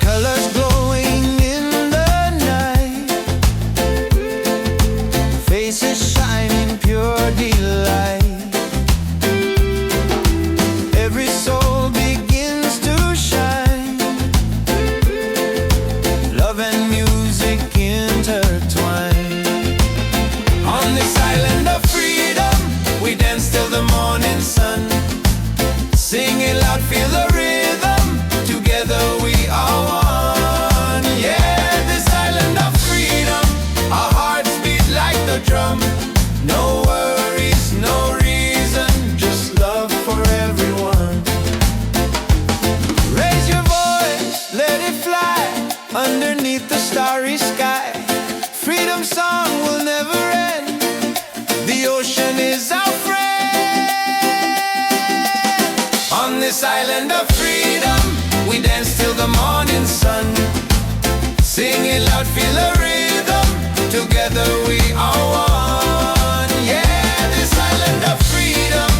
Colors glowing in the night. Faces shining pure delight. Every soul begins to shine. Love and music intertwine. On this island of freedom, we dance till the morning sun. Sing it loud, feel the rhythm. Together we are one. Yeah, this island of freedom, our hearts beat like the drum. No worries, no reason, just love for everyone. Raise your voice, let it fly underneath the starry sky. Freedom song will never end. The ocean is our friend. On this island of freedom, we dance till the morning sun. Sing it loud, feel the rhythm. together we are one. Yeah, this island of freedom,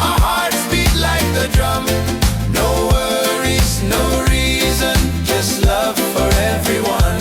our hearts beat like the drum. No worries, no reason, just love for everyone.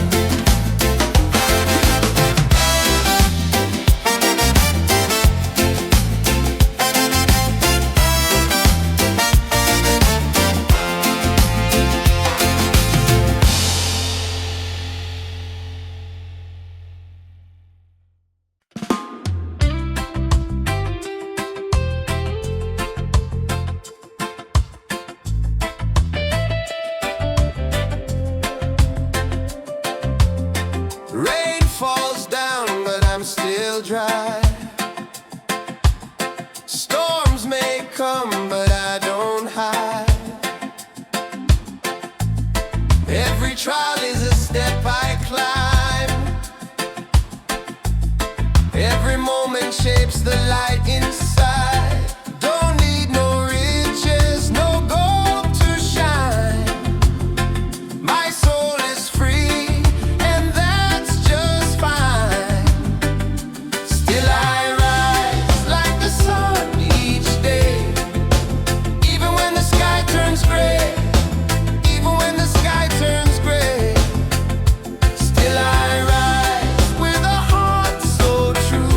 Rain falls down, but I'm still dry. Storms may come, but I don't hide. Every trial is a step I climb. Every moment shapes the light inside. Don't need no riches, no gold to shine. My soul is free, and that's just fine. Still I rise like the sun each day, even when the sky turns gray, even when the sky turns gray. Still I rise with a heart so true,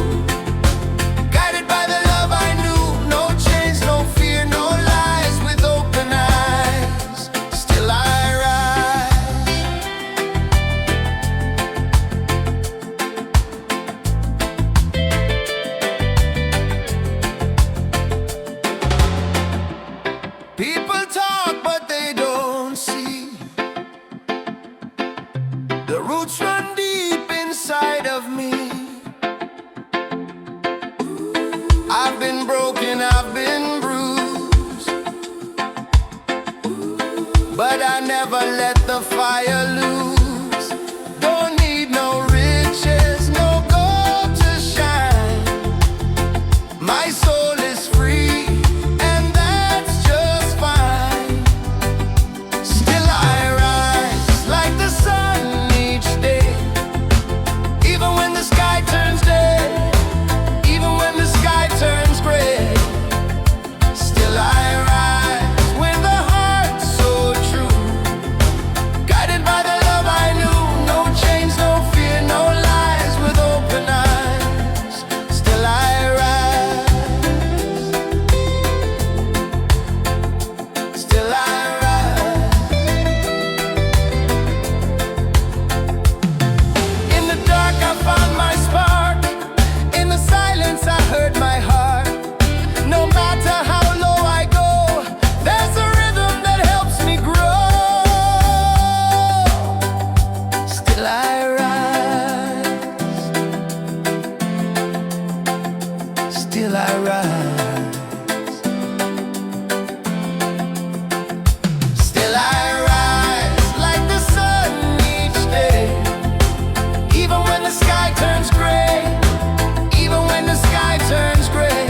guided by the love I knew. No chains, no fear, no lies, with open eyes. Still I rise. People talk, but they don't see. The roots run deep inside of me. I've been broken, I've been bruised, but I never let the fire lose. Don't need no riches, no gold to shine. My soul is free, and that's just fine. Still I rise like the sun each day, even when the sky turns day, even when the sky turns gray. Still I rise with a heart so true, guided by the love I knew. No chains, no fear, no lies, with open eyes. Still I rise. Still I rise. In the dark I found my spark, in the silence I heard my heart. No matter how low I go, there's a rhythm that helps me grow. Still I rise. Still I rise. Still I rise like the sun each day, even when the sky turns gray, even when the sky turns gray.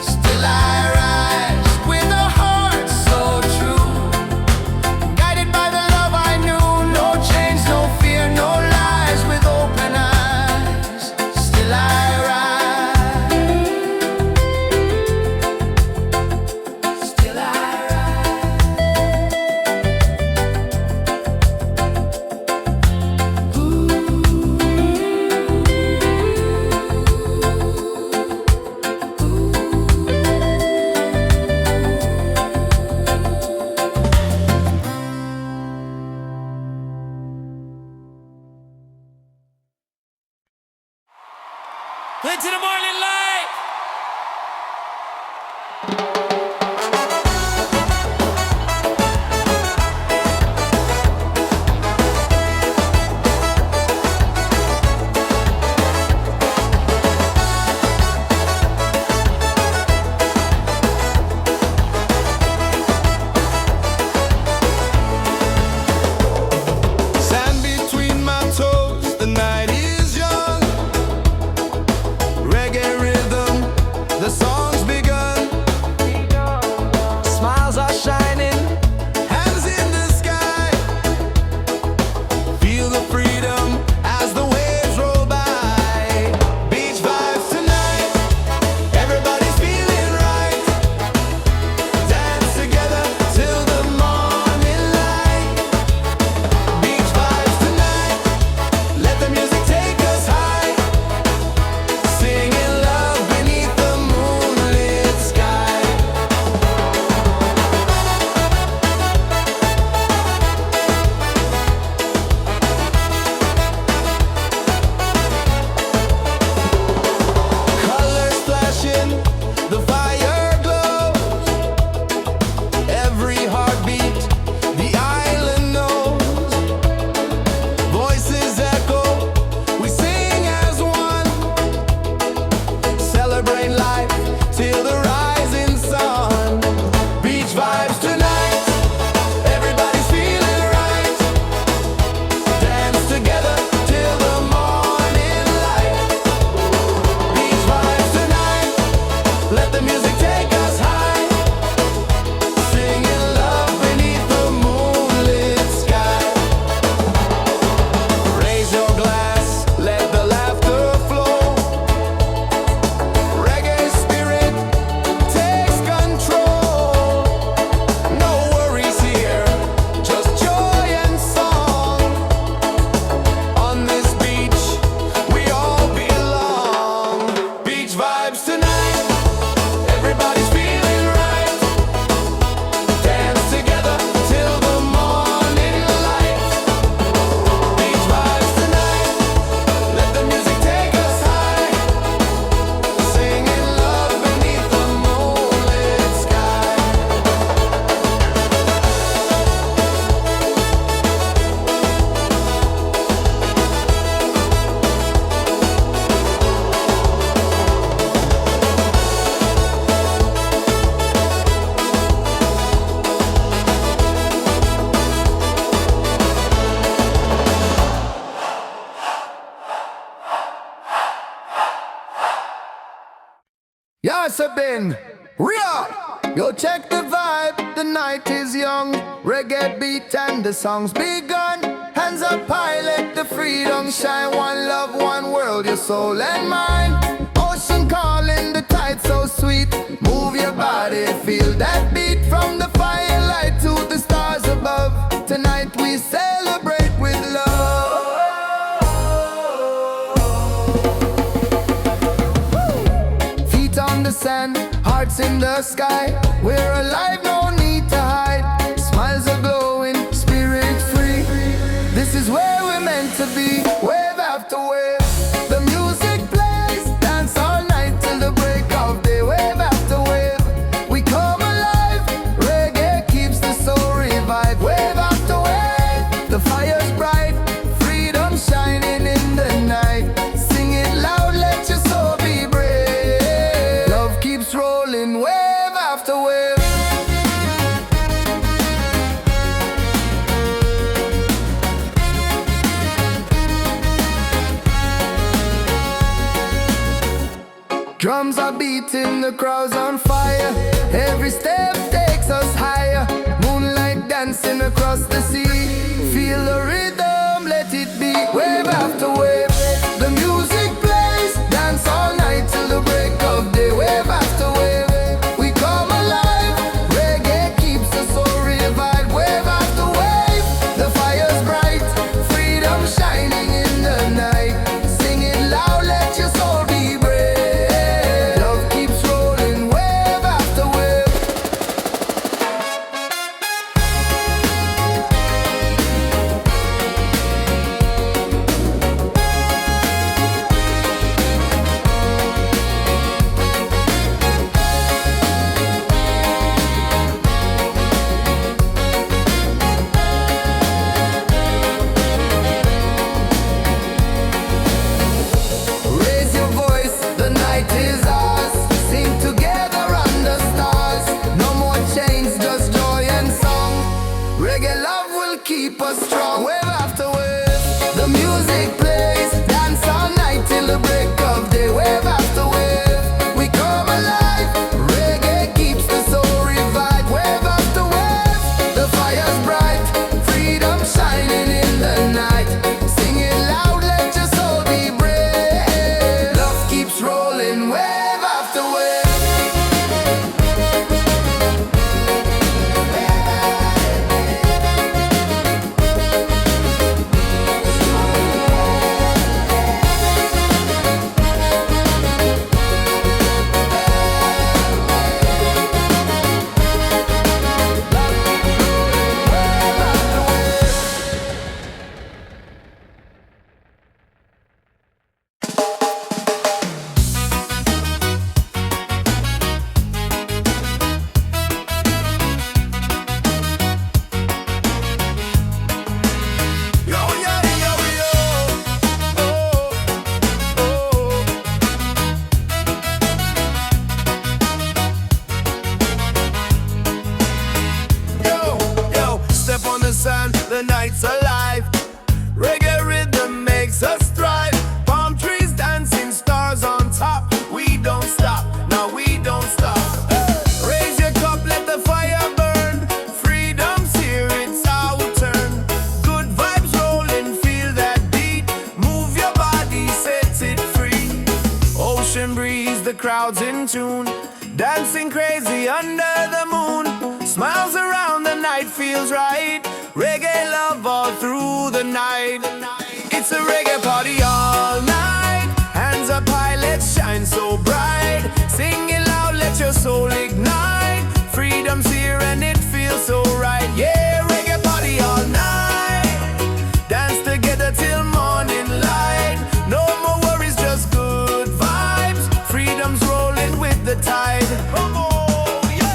Still I rise with a heart so true, guided by the love I knew. No chains, no fear, no lies, with open eyes. Still I rise. Still I Into the morning light. Sand between my toes, the night is young. Reggae rhythm, the song's begun. must have been real. Yo, check the vibe, the night is young. Reggae beat and the song's begun. Hands up high, let the freedom shine. One love, one world, your soul and mind. Ocean calling, the tide so sweet. Move your body, feel that beat. From the firelight to the stars above. Tonight we celebrate with love. Feet on the sand, hearts in the sky. We're alive, no need to hide. Smiles are glowing, spirit free. This is where we're meant to be. Wave after wave, the music plays. Dance all night till the break of day. Wave after wave, we come alive. Reggae keeps the soul revived. Wave after wave, the fire's bright. Freedom shining in the night. Sing it loud, let your soul be brave. Love keeps rolling, wave after wave. Drums are beating, the crowd's on fire. Every step takes us higher. Moonlight dancing across the sea. Feel the rhythm, let it be. Wave after wave, the music plays. Dance all night till the break of day. Wave after wave, we come alive. Reggae keeps the soul revived. Wave after wave, the fire's bright. Freedom shining in the night. Sing it loud, let your soul be brave. Love keeps rolling, wave after wave. Raise your voice, the night is ours. Sing together under stars. No more chains, just joy and song. Reggae love will keep us strong. Wave after wave, the music plays. Dance all night till the break of day. Wave after wave, we come alive. Reggae keeps the soul revived. Wave after wave, the fire's bright. Freedom shining in the night. Sing it loud, let your soul be brave. Love keeps rolling, wave after wave. Yo, yo, yo, yo. Oh, oh. Yo, step on the sand, the night's alive. Reggae rhythm makes us thrive. Palm trees dancing, stars on top. We don't stop, no, we don't stop. Raise your cup, let the fire burn. Freedom's here, it's our turn. Good vibes rolling, feel that beat. Move your body, set it free. Ocean breeze, the crowd's in tune. Dancing crazy under the moon. Smiles around, the night feels right. Reggae love all through the night. It's a reggae party all night. Hands up high, let's shine so bright. Sing it loud, let your soul ignite. Freedom's here and it feels so right. Yeah, reggae party all night. Dance together till morning light. No more worries, just good vibes. Freedom's rolling with the tide. Oh, yeah.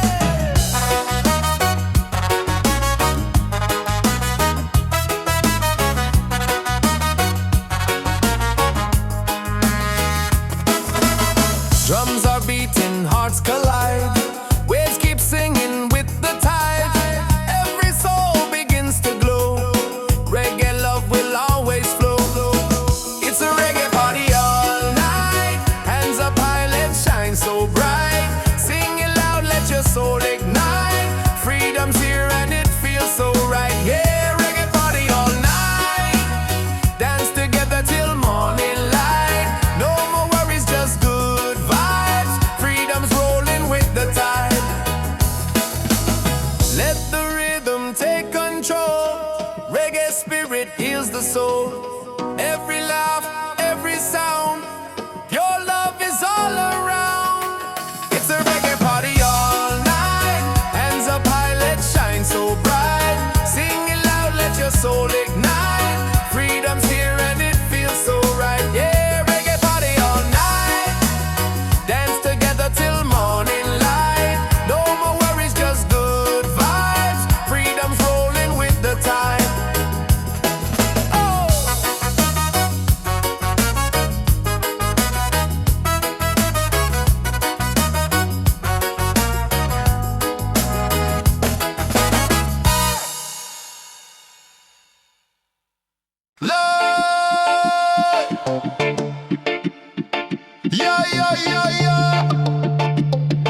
Yeah, yeah, yeah, yeah.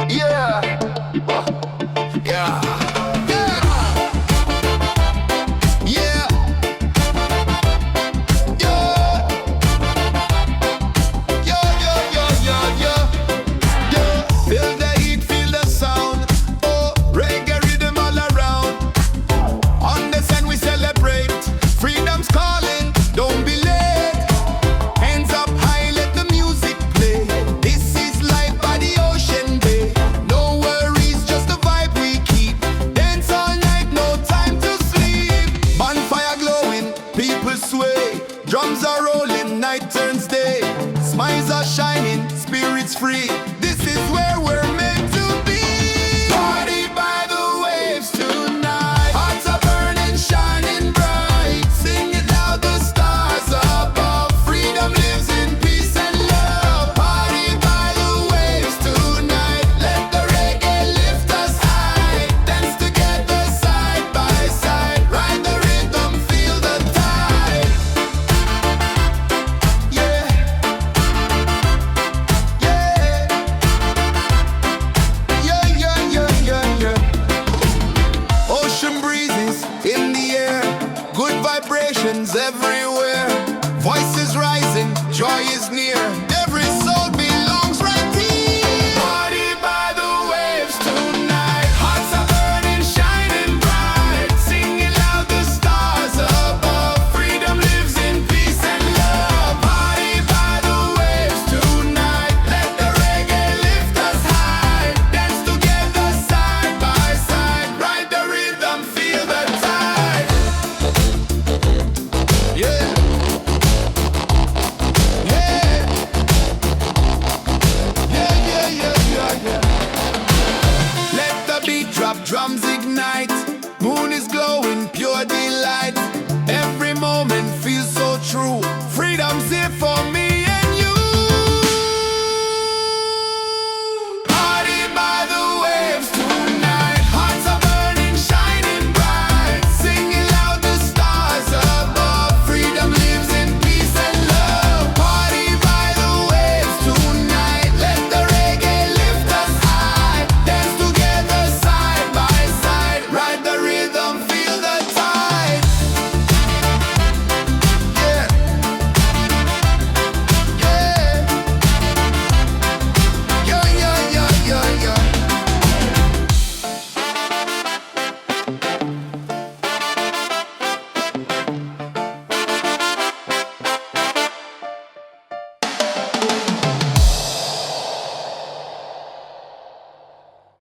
Yeah. Yeah. Yeah. Yeah. Yeah. Yeah, yeah, yeah, yeah, yeah. Yeah. Feel the heat, feel the sound. Oh, reggae rhythm all around. On the sun we celebrate. Freedom's calling, don't be late. Hands up high, let the music play. This is life by the ocean bay. No worries, just the vibe we keep. Dance all night, no time to sleep. Bonfire glowing, people sway. Drums are rolling, night turns day. Smiles are shining, spirits free. This is where we're meant to be. Party by the waves tonight. Hearts are burning, shining bright. Sing it loud, the stars above. Freedom lives in peace and love. Party by the waves tonight. Let the reggae lift us high. Dance together side by side. Ride the rhythm, feel the tide. Yeah. Yeah. Yeah, yeah, yeah, yeah, yeah. Ocean breezes in the air, good vibrations everywhere. Voices rising, joy is near.